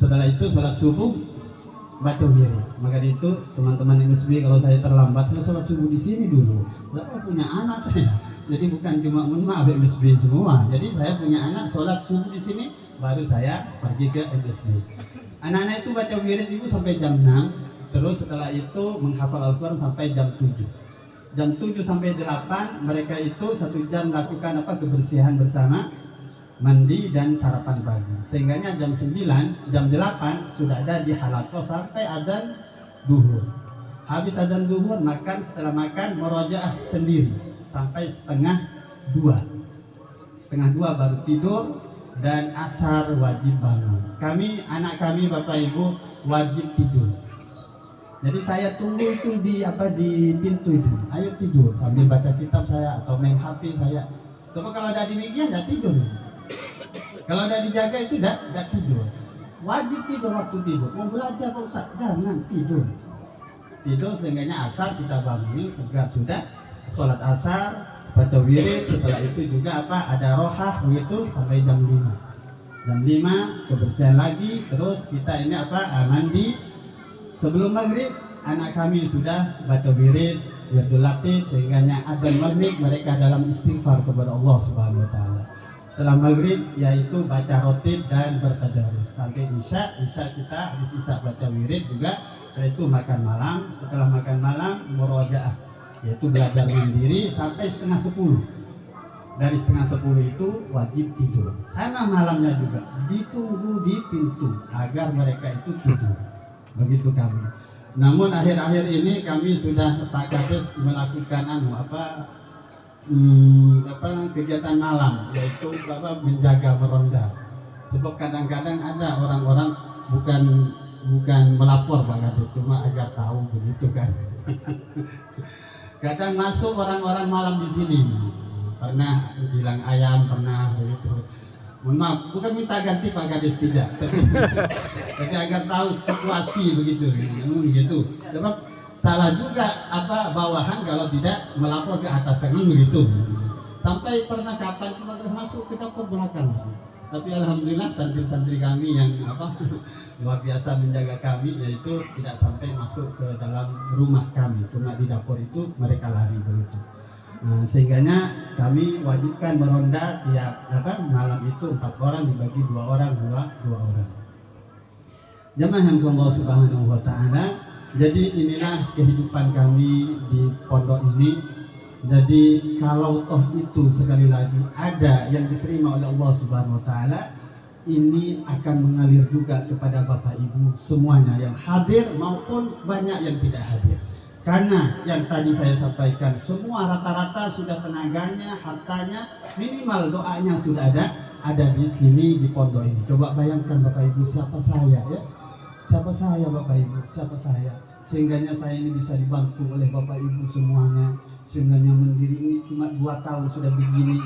Setelah itu sholat subuh baca wirid. Maka itu teman-teman MSB, kalau saya terlambat saya sholat subuh di sini dulu. Saya punya anak saya. Jadi bukan cuma maaf MSB semua. Jadi saya punya anak sholat subuh di sini, baru saya pergi ke MSB. Anak-anak itu baca wirid itu sampai jam 6. Terus setelah itu menghafal Al-Quran sampai jam 7. Jam 7 sampai 8 mereka itu 1 jam lakukan kebersihan bersama, mandi dan sarapan pagi. Sehingganya jam 9, jam 8 sudah ada di halaqah sampai adzan duhur. Habis adzan duhur makan, setelah makan murojaah sendiri sampai setengah 2. Setengah 2 baru tidur dan asar wajib bangun. Anak kami Bapak Ibu wajib tidur. Jadi saya tunggu itu di pintu itu. Ayo tidur sambil baca kitab saya atau main HP saya. Coba kalau ada demikian tidak tidur. Kalau ada dijaga itu tidak tidur. Wajib tidur waktu tidur. Mau belajar Pak Ustaz, jangan tidur. Tidur sehingganya asar kita bangun segar sudah. Sholat asar, baca wirid, setelah itu juga ada rohah begitu sampai jam 5. Jam 5 kebersihan lagi, terus kita ini mandi. Sebelum maghrib anak kami sudah baca wirid, wirdul latif, sehingganya adzan maghrib mereka dalam istighfar kepada Allah Subhanahu wa taala. Setelah maghrib yaitu baca rotib dan bertadarus sampai isya kita habis isya baca wirid juga. Setelah itu makan malam, setelah makan malam murojaah yaitu belajar mandiri sampai setengah 10. Dari setengah 10 itu wajib tidur. Sama malamnya juga ditunggu di pintu agar mereka itu tidur. Begitu kami. Namun akhir-akhir ini kami sudah Pak Kades melakukan kegiatan malam, yaitu menjaga meronda. Sebab kadang-kadang ada orang-orang bukan melapor Pak Kades, cuma agar tahu begitu kan. Kadang masuk orang-orang malam di sini, pernah bilang ayam, pernah begitu. Mohon maaf, bukan minta ganti Pak Kades, tidak. Tapi agar tahu situasi begitu. Sebab salah juga bawahan kalau tidak melapor ke atasan begitu. Sampai pernah kapan kita masuk kita ke belakang. Tapi alhamdulillah santri-santri kami yang luar biasa menjaga kami, yaitu tidak sampai masuk ke dalam rumah kami. Cuma di dapur itu mereka lari begitu. Sehingganya kami wajibkan meronda tiap malam itu 4 orang dibagi 2 orang, 2 orang. Jamaah yang Allah Subhanahu wa taala. Jadi inilah kehidupan kami di pondok ini. Jadi kalau toh itu sekali lagi ada yang diterima oleh Allah Subhanahu wa taala, ini akan mengalir juga kepada Bapak Ibu semuanya yang hadir maupun banyak yang tidak hadir. Karena yang tadi saya sampaikan, semua rata-rata sudah tenaganya, hartanya, minimal doanya sudah ada di sini di pondok ini. Coba bayangkan Bapak Ibu, siapa saya ya? Siapa saya Bapak Ibu? Siapa saya? Sehingganya saya ini bisa dibantu oleh Bapak Ibu semuanya. Sehingganya mendiri ini cuma 2 tahun sudah begini.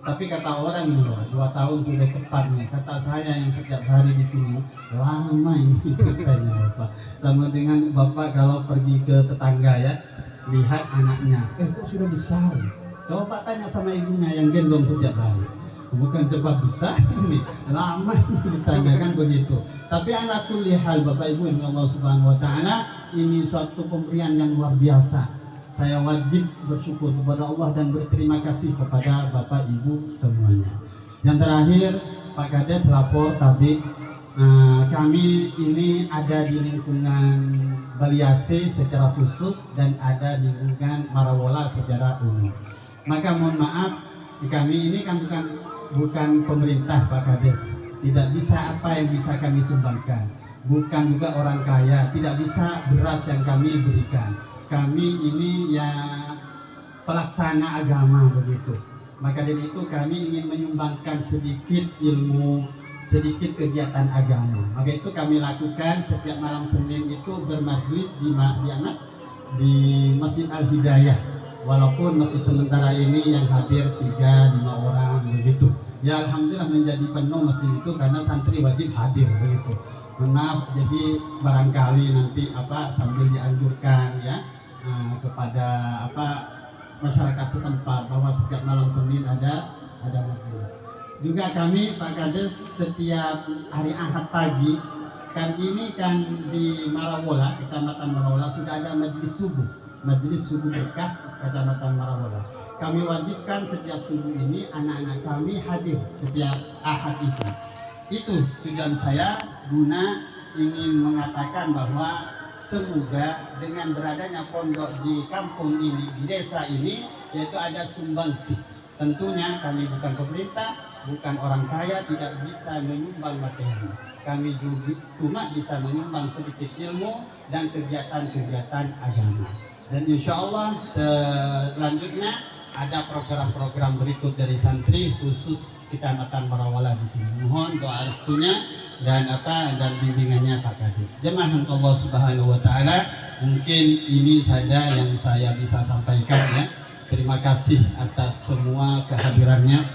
Tapi kata orang ini 2 tahun sudah tepatnya. Kata saya yang setiap hari di sini, lama ini selesainya Bapak. Sama dengan Bapak kalau pergi ke tetangga ya, lihat anaknya, kok sudah besar. Coba Pak tanya sama ibunya yang gendong setiap hari. Bukan cepat besar ini, lama di sana kan begitu. Tapi ala kulli hal Bapak Ibu insya Allah Subhanahu wa taala, ini suatu pemberian yang luar biasa. Saya wajib bersyukur kepada Allah dan berterima kasih kepada Bapak Ibu semuanya. Yang terakhir Pak Kades lapor tadi, kami ini ada di lingkungan Baliase secara khusus dan ada di lingkungan Marawola secara umum. Maka mohon maaf, kami ini kan bukan bukan pemerintah Pak Kades, tidak bisa apa yang bisa kami sumbangkan, bukan juga orang kaya, tidak bisa beras yang kami berikan. Kami ini ya pelaksana agama begitu. Maka dari itu kami ingin menyumbangkan sedikit ilmu, sedikit kegiatan agama. Maka itu kami lakukan setiap malam Senin itu bermajlis di Masjid Al-Hidayah. Walaupun masih sementara ini yang hadir 3-5 orang begitu. Ya alhamdulillah menjadi penuh masjid itu karena santri wajib hadir begitu. Maaf, jadi barangkali nanti sambil dianjurkan ya kepada masyarakat setempat bahwa setiap malam Senin ada majelis. Juga kami Pak Kades setiap hari Ahad pagi kan ini kan di Marawola, Kecamatan Marawola sudah ada majelis subuh berkah Kecamatan Marawola. Kami wajibkan setiap subuh ini anak-anak kami hadir setiap Ahad itu. Itu tujuan saya guna ingin mengatakan bahwa semoga dengan beradanya pondok di kampung ini, di desa ini, yaitu ada sumbangsih. Tentunya kami bukan pemerintah, bukan orang kaya, tidak bisa menyumbang materi. Kami juga cuma bisa menyumbang sedikit ilmu dan kegiatan-kegiatan agama. Dan insya Allah selanjutnya ada program-program berikut dari santri khusus Kecamatan Marawola di sini. Mohon doa restunya dan bimbingannya Pak Kades. Jemaah Allah Subhanahu wa taala, mungkin ini saja yang saya bisa sampaikan ya. Terima kasih atas semua kehadirannya.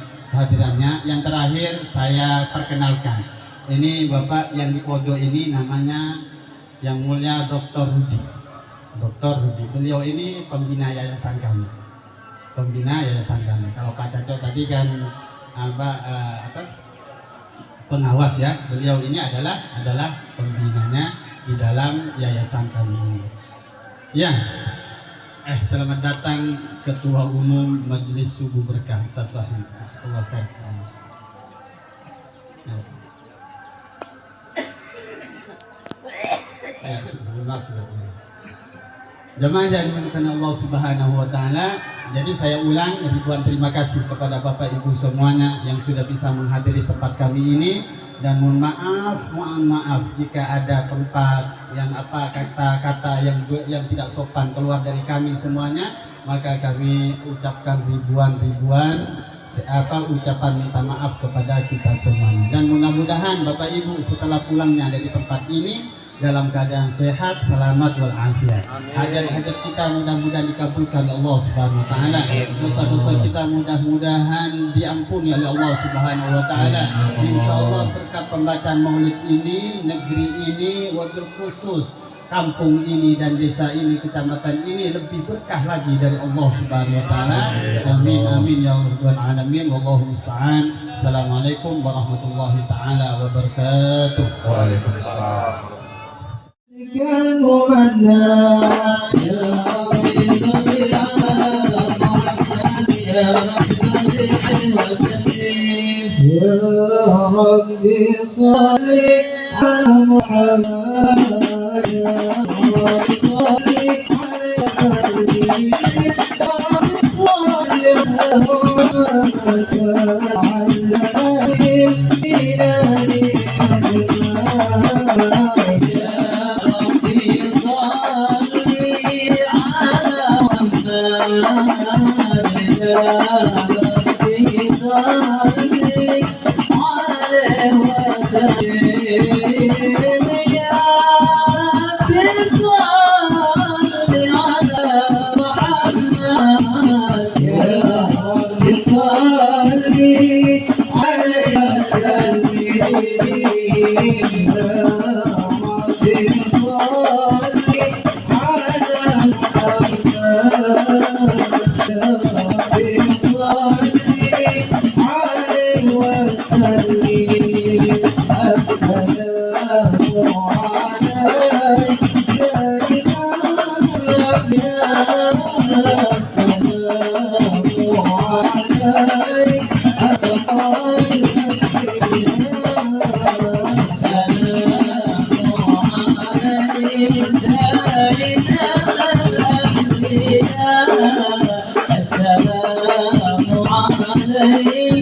Yang terakhir saya perkenalkan. Ini Bapak yang di pojok ini namanya Yang Mulia Dr. Rudi. Beliau ini pembina yayasan kami. Kalau Pak Caco tadi kan pengawas ya, beliau ini adalah pembinanya di dalam yayasan kami ini. Ya, selamat datang Ketua Umum Majelis Subuh Berkah Ustaz Fahmi. Allah khair. Jemaah yang dimuliakan Allah Subhanahu wa taala, jadi saya ulang ribuan terima kasih kepada Bapak Ibu semuanya yang sudah bisa menghadiri tempat kami ini, dan mohon maaf jika ada tempat yang kata-kata yang tidak sopan keluar dari kami semuanya, maka kami ucapkan ribuan ucapan minta maaf kepada kita semuanya. Dan mudah-mudahan Bapak Ibu setelah pulangnya dari tempat ini dalam keadaan sehat, selamat walafiat. Hajat-hajat kita mudah-mudahan dikabulkan Allah Subhanahu wa taala. Dosa-dosa kita mudah-mudahan diampuni oleh Allah Subhanahu wa taala. Insyaallah berkat pembacaan Maulid ini, negeri ini, wabil khusus kampung ini dan desa ini, kecamatan ini lebih berkah lagi dari Allah Subhanahu wa taala. Amin amin ya rabbal alamin. Wallahu musta'an. Assalamualaikum warahmatullahi taala wabarakatuh. Waalaikumsalam. الممنى يا ربي صل على محمد يا ربي صل عليه وسلم يا ربي صل على محمد يا ربي صل عليه وسلم السلام عليك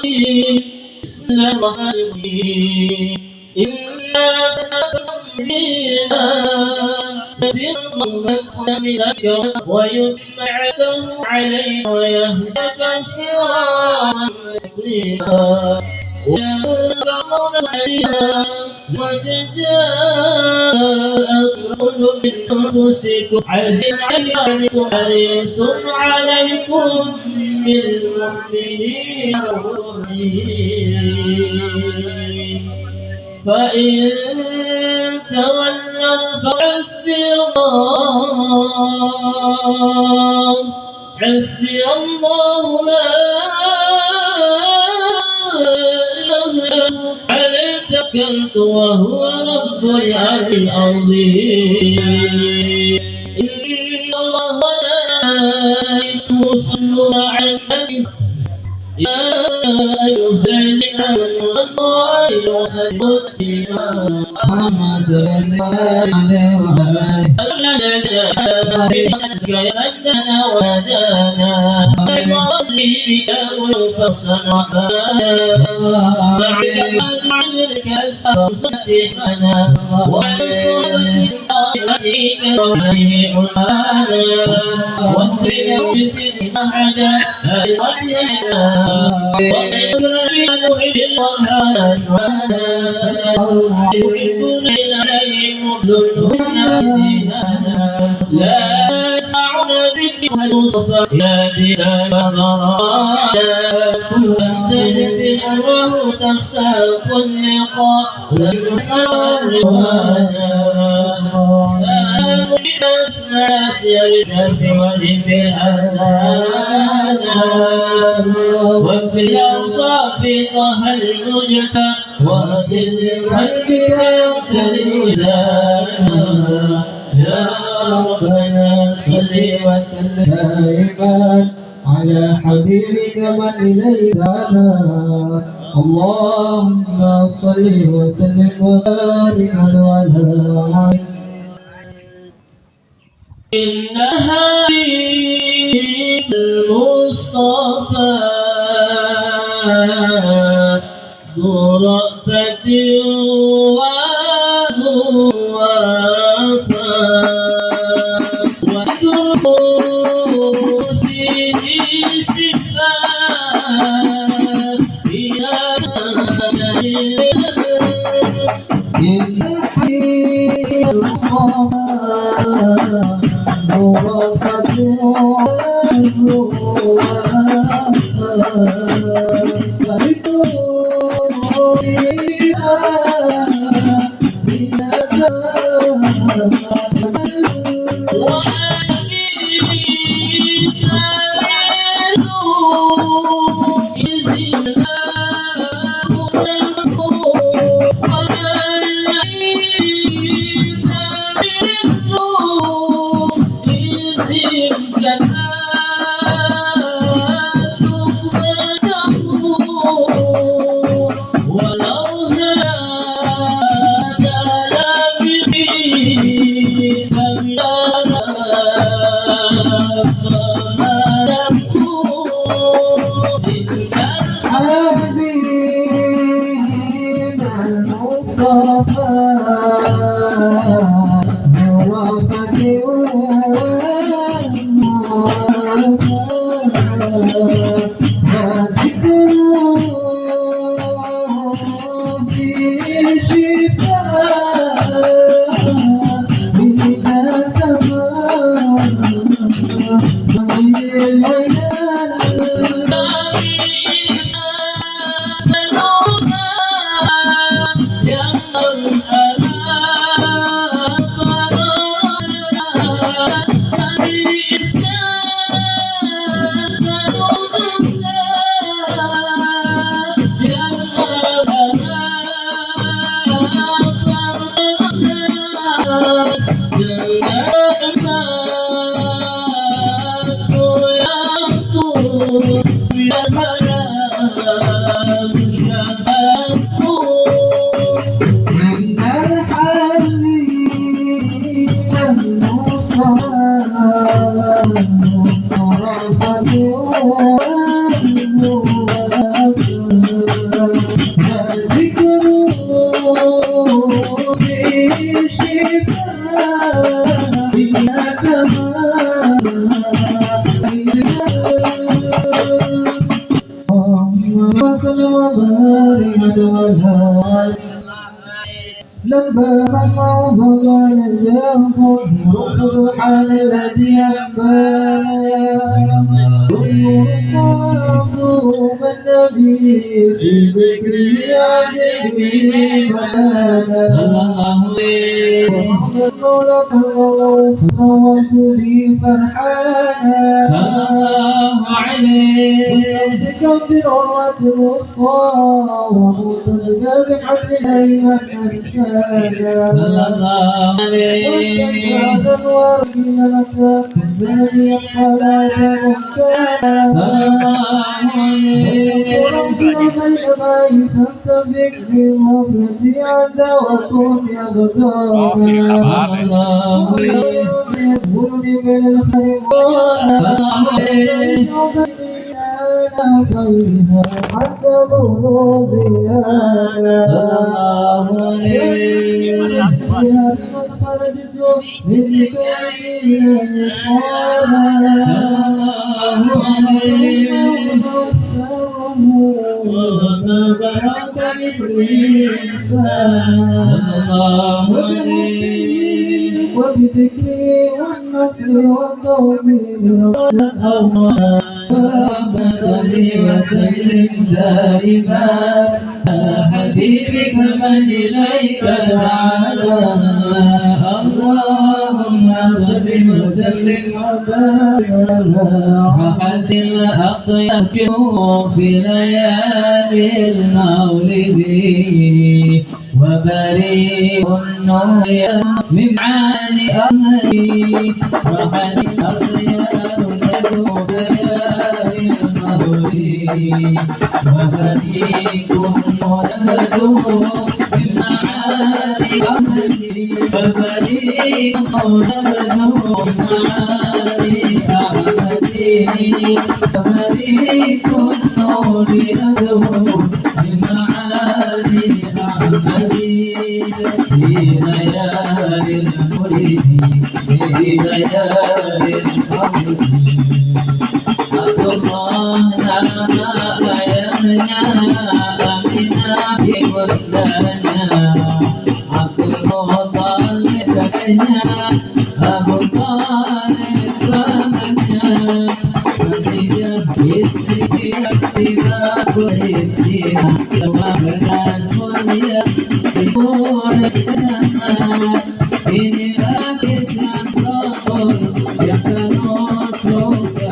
بسم الله الرحمن الرحيم إنا بنا ويمعته عليه ويهدك صراطا مستقيما وينبغون عليها وجاء رسول من أنفسكم عزيز عليكم حريص عليكم بالمؤمنين رؤوف فإن تولوا فحسبي الله لا إله عليه توكلت وهو رب العرش العظيم إن الله وملائكته يصلون على النبي يا أيها الذين آمنوا صلوا وسلموا تسليما اللهم صل عليه وعلى آله وهدانا بفضله بك وفصل معك معك صدقنا وعن صحبة عليك وعليه عمانا واغفر بسر أحدا يحبون عليهم لا يسعون بك والمصطفى يا بلال غرانا فانتجت الأرواح تشتاق اللقاء لم يسعوا الروانا أسماس يرشف ولف الأذانا وفي الأوصاف طه المجتى وأدل قلبك يمتلئ لنا يا ربنا صل وسلم دائما على حبيبك من إليك أنا اللهم صل وسلم وبارك على إنها المصطفى ذو رأفة وذو وفاء وذو فيه شفاء يا وبارد والهوى لما مقعوا فقال الجاهل سبحان الذي مظلوم النبي في ذكري عجبي فلانا ومحمد مولى الله فطوت بي فرحانا صلى الله عليه مستمسكا بالعروة الوثقى ومتسكا بحبل الأيمن أرشادا صلى الله عليه وارجل مكة الذي يبقى صلى الله عليه بين فاستبق بالغفلة عند وكن يغتاب صلى الله عليه يدخلني بالخير خيرها حتى بروزها صلى الله عليه خرجت من ذكري صلى الله عليه وما برأت مثلي صلى الله عليه وبذكري والنصر والتوفيق والأوهام اللهم صل وسلم دائما على حبيبك من إليك تعالى اللهم صل وسلم وبارك على أحد الأطيب في ليالي المولد وبريء النور من معاني أمري وحد الأطيب وبريء مولد من معاني أمري وبريء مولد من معاني أحمدي وبريء النور يدعو من معاني أحمدي في ليالي المولد في ليالي المولد الله لا يمنع أمنا في وردنا عبد المطلب كنا أبو طالب فمنا خديجة يسري اكتباك ويبتيها سواء الناس وليا يقول الكلام إني أكيد أنصار يحكمون صوتك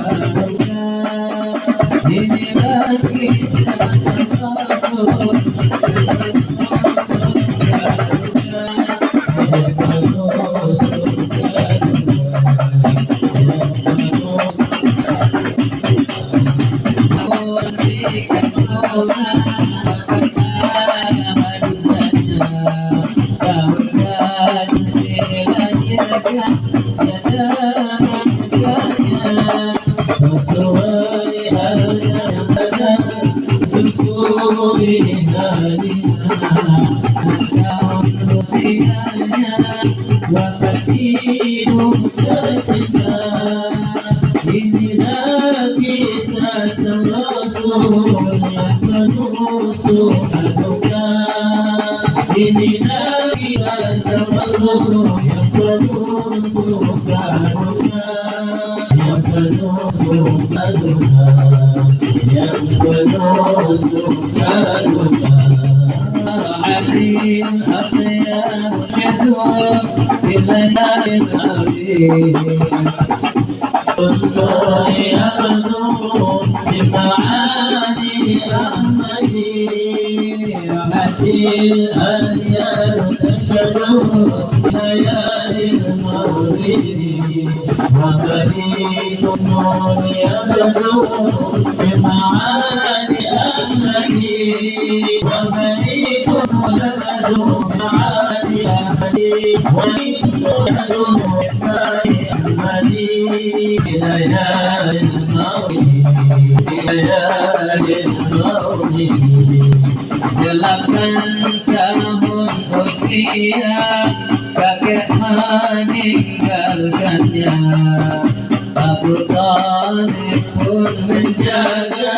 Abu Talib pun menjaga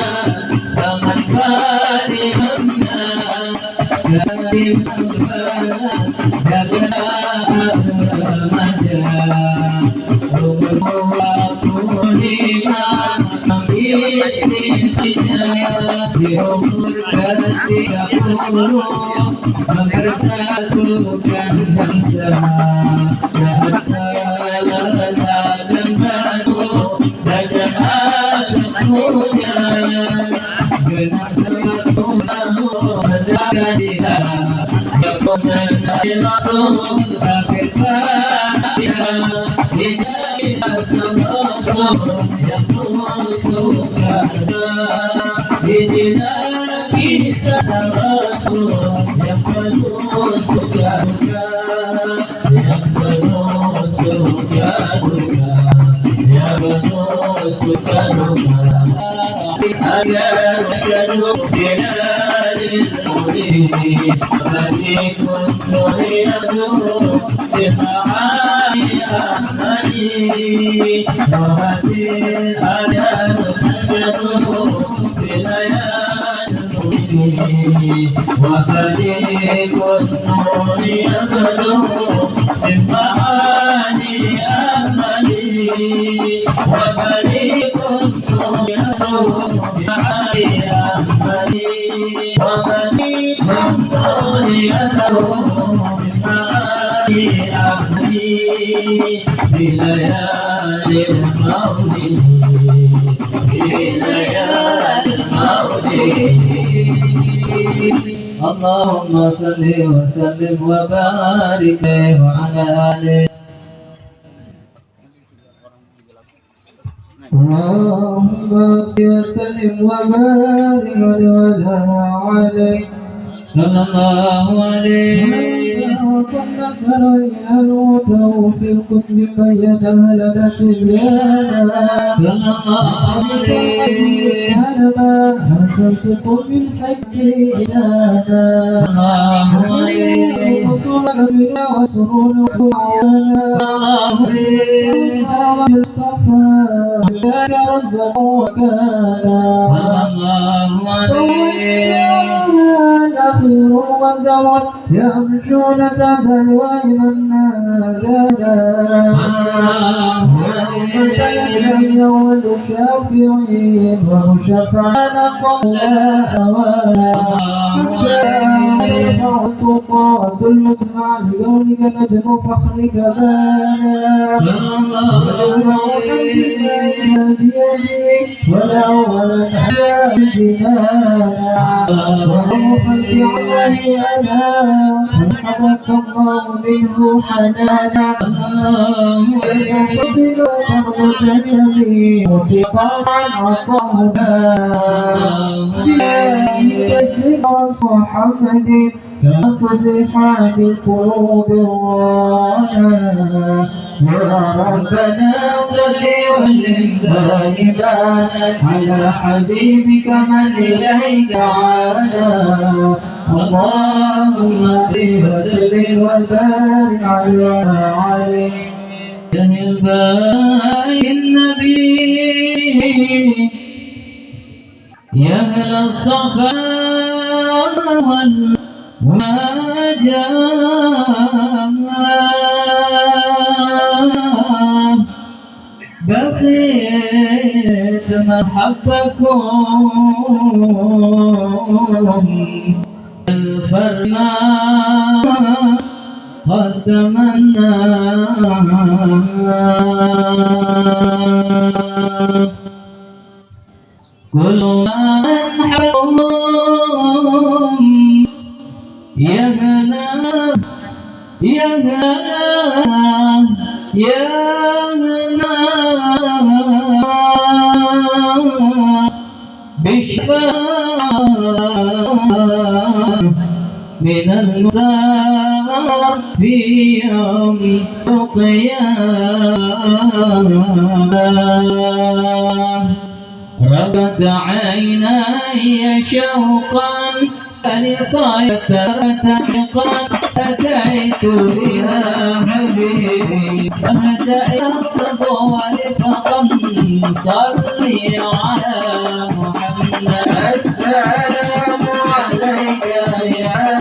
taman bari mempersatukan bangsa saat salah dan baru dadah asapnya genap satu tahun mendaga dia berkomentar langsung akhir dia tidak sama-sama yang suka tidak bisa sama-sama yang penuh suka duka yang penuh suka duka yang penuh suka duka agar masyarakat tidak diluri bagi kumpulin aku dimahani ahmadi rohatin agar masyarakat wilayah وفريق النور يغدو من معاني أملي وفريق النور يغدو من معاني أملي وفريق النور يغدو من معاني أملي بليالي المولد بليالي المولد اللهم صل وسلم وبارك عليه وعلى آله اللهم صل وسلم وبارك عليه صلى الله عليه وكنا سرينا في القسم فيتهللت اليانا صلى الله عليه أنا أنزلتكم من حجي إسانا صلى الله عليه وصلنا بنا وسرون وسرعانا صلى الله عليه ومصطفى بك ربنا وكانا صلى الله عليه الأخير والزمن يمشون تحت لواء من نادانا أول الشافعين وشفعنا قبل أوانا يرفع الطوق كل مسمع لقولك نجم فخرك بانا ولا أولا أحياء جنانا وروحا في الله أنا حبك الله منه حنانا ويسكت وتربط الجميع وتقاطع عطانا بأهل محمد لا تزحان القلوب الرانا يا ربنا صل وسلم دائما على حبيبك من إليك عانا اللهم صل وسلم وبارك عليه النبي يا أهل الصفا والمجاهد بقيت محبكم الفرمان قد تمنى كل من حولهم يهنا يهنا يهنا بالشفاعة من المختار في يوم القيامة ربت عيناي شوقا لقاك تحقا أتيت بها حبيبي أهدأ الصبر فقم صلي على محمد السلام عليك يا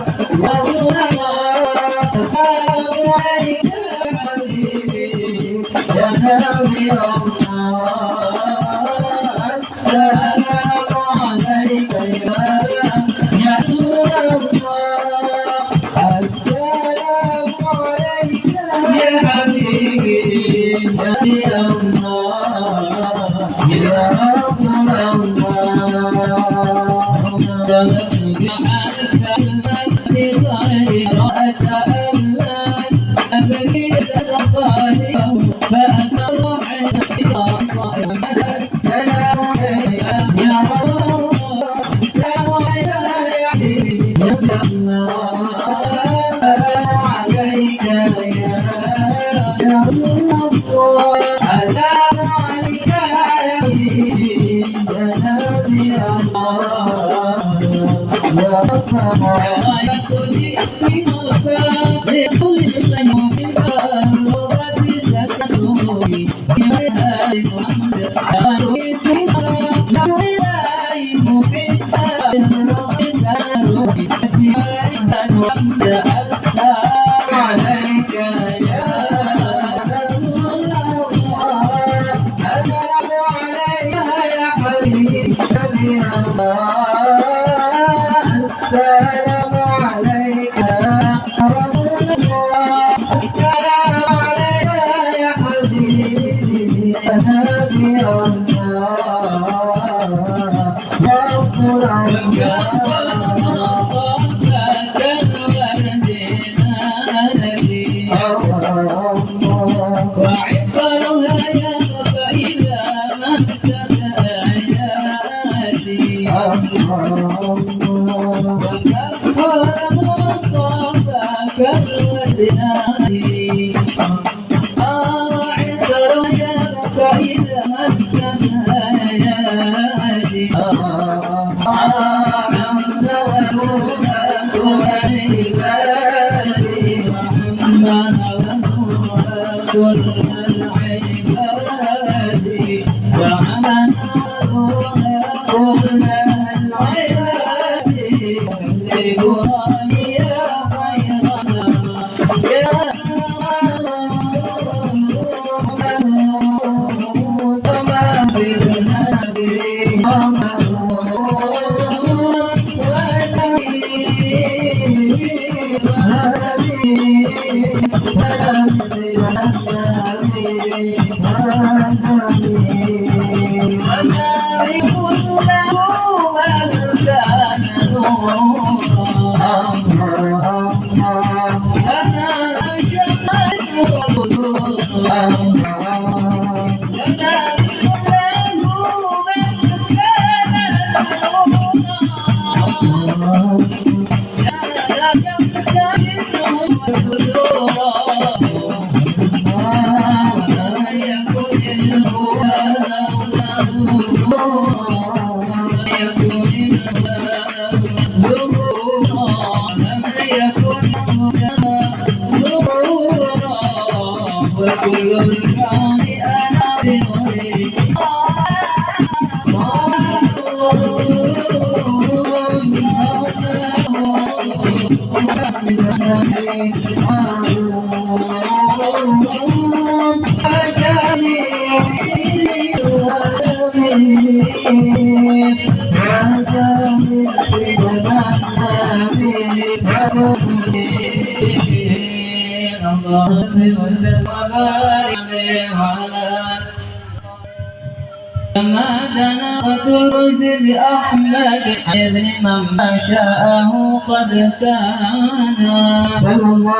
لما دنا الرز بأحمد إذن من شاءه قد كان صلى الله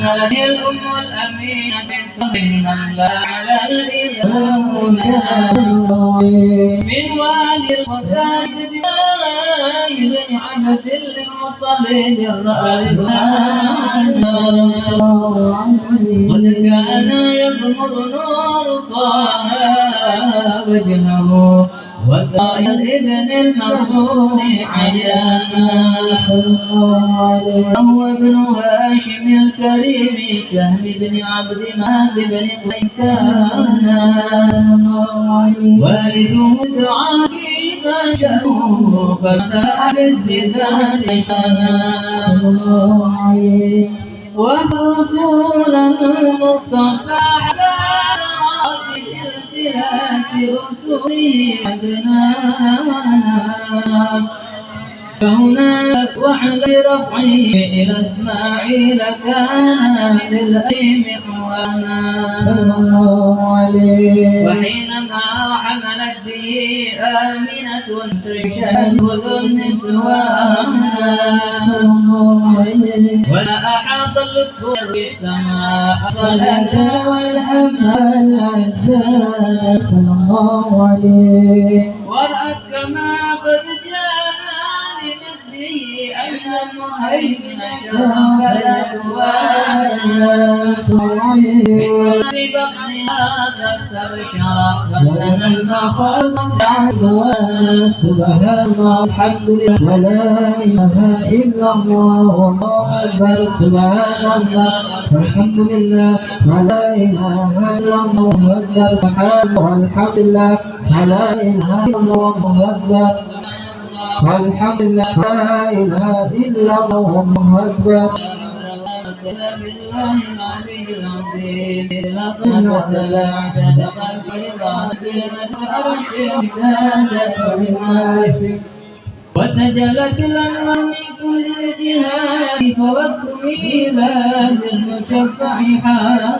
عليه الأم الأمينة بنت الله على الإذن من والي القتاد بن عبد المطلب الرحمن قد كان يغمر نور طه وجهه وسائر ابن المصون عيانا وهو ابن هاشم الكريم شهم بن عبد مهاب بن قيسان والده دعاكي ما شأنه فلا أحسس بذلك شانا وحصول المصطفى بسلسلة رسله عدنانا هناك وعلى رفعه إلى إسماعيل كان للأيم إخوانا صلى الله عليه. وحينما حملت به آمنة تشهد النسوانا صلى الله عليه. ولا أحاط اللطف بالسماء صلاة والحمد العزاء صلى الله عليه. ورأت كما قد جاء لمثله أن المهيمن شرف الأكوان صلى الله عليه. ببطنها فاستبشر وابتنى المخاض العدوان سبحان الله الحمد لله ولا إله إلا الله والله أكبر سبحان الله والحمد لله ولا إله إلا الله أكبر سبحان الله والحمد لله ولا إله إلا الله أكبر والحمد لله لا إله إلا الله أكبر. بالله العلي العظيم لا قوة إلا عدد خلق الراسين أرشد بداية وتجلت الأنوار من كل الجهات فوقت ميلاد المشفع حانا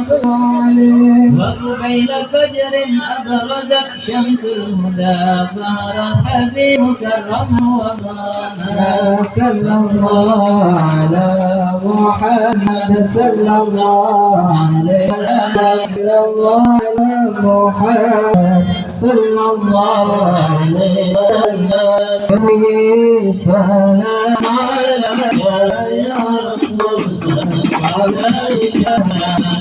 صلى الله عليه. وقبيل فجر أبرزت شمس الهدى ظهر الحبيب كرما وضانا صلى الله على محمد صلى الله عليه صلى الله على محمد صلى الله عليه وسلم. سلام عليك يا رسول سلام عليك على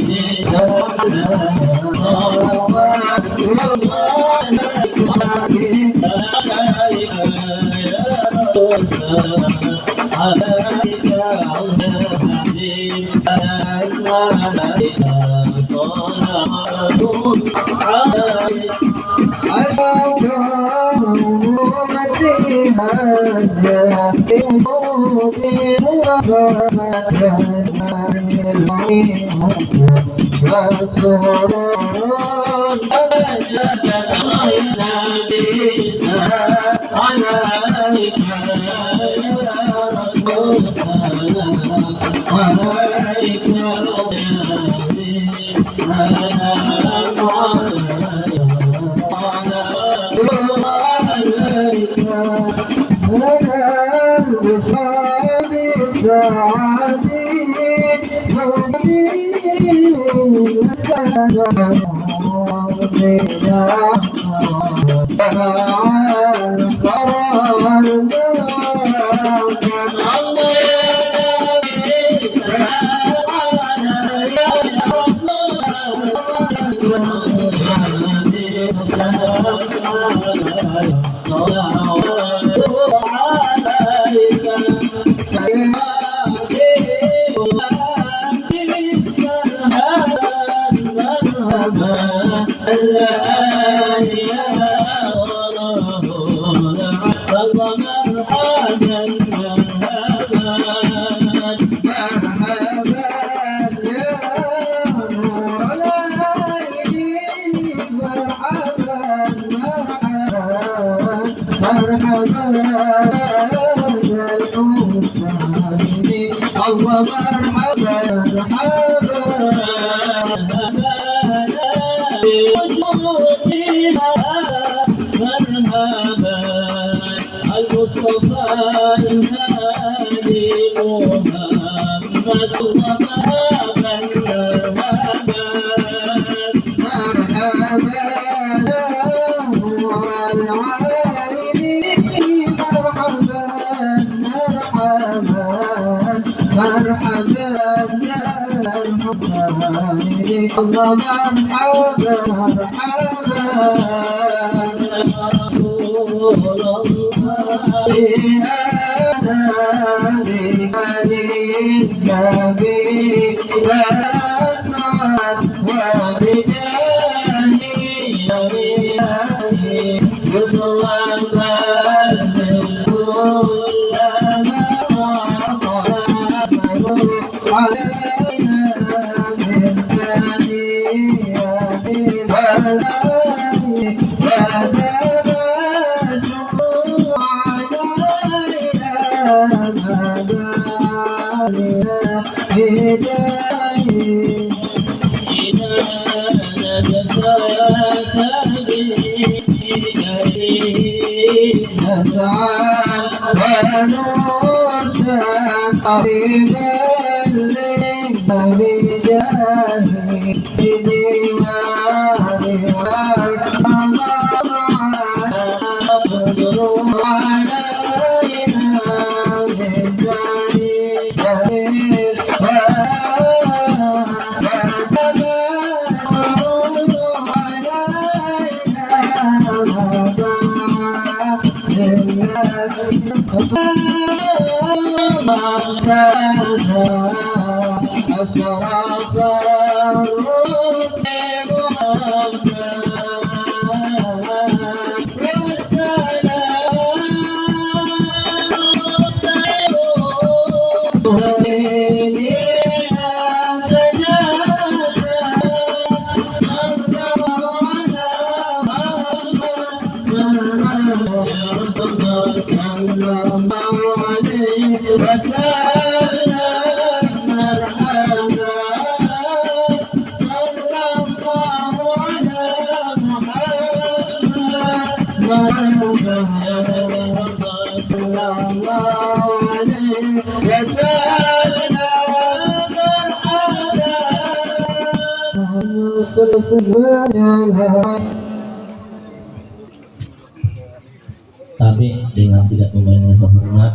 Tapi dengan tidak memandang rasa hormat,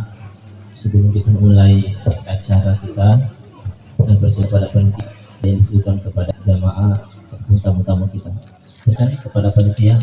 sebelum kita mulai acara kita dan bersiap pada panitia yang disuguhkan kepada jamaah ataupun tamu-tamu kita, berkan kepada panitia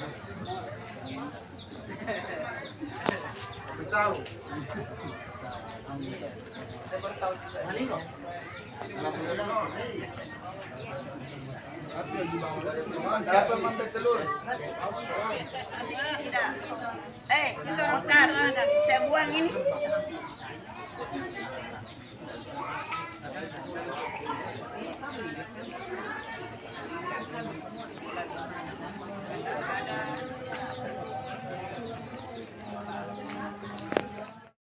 Bentar, saya buang ini.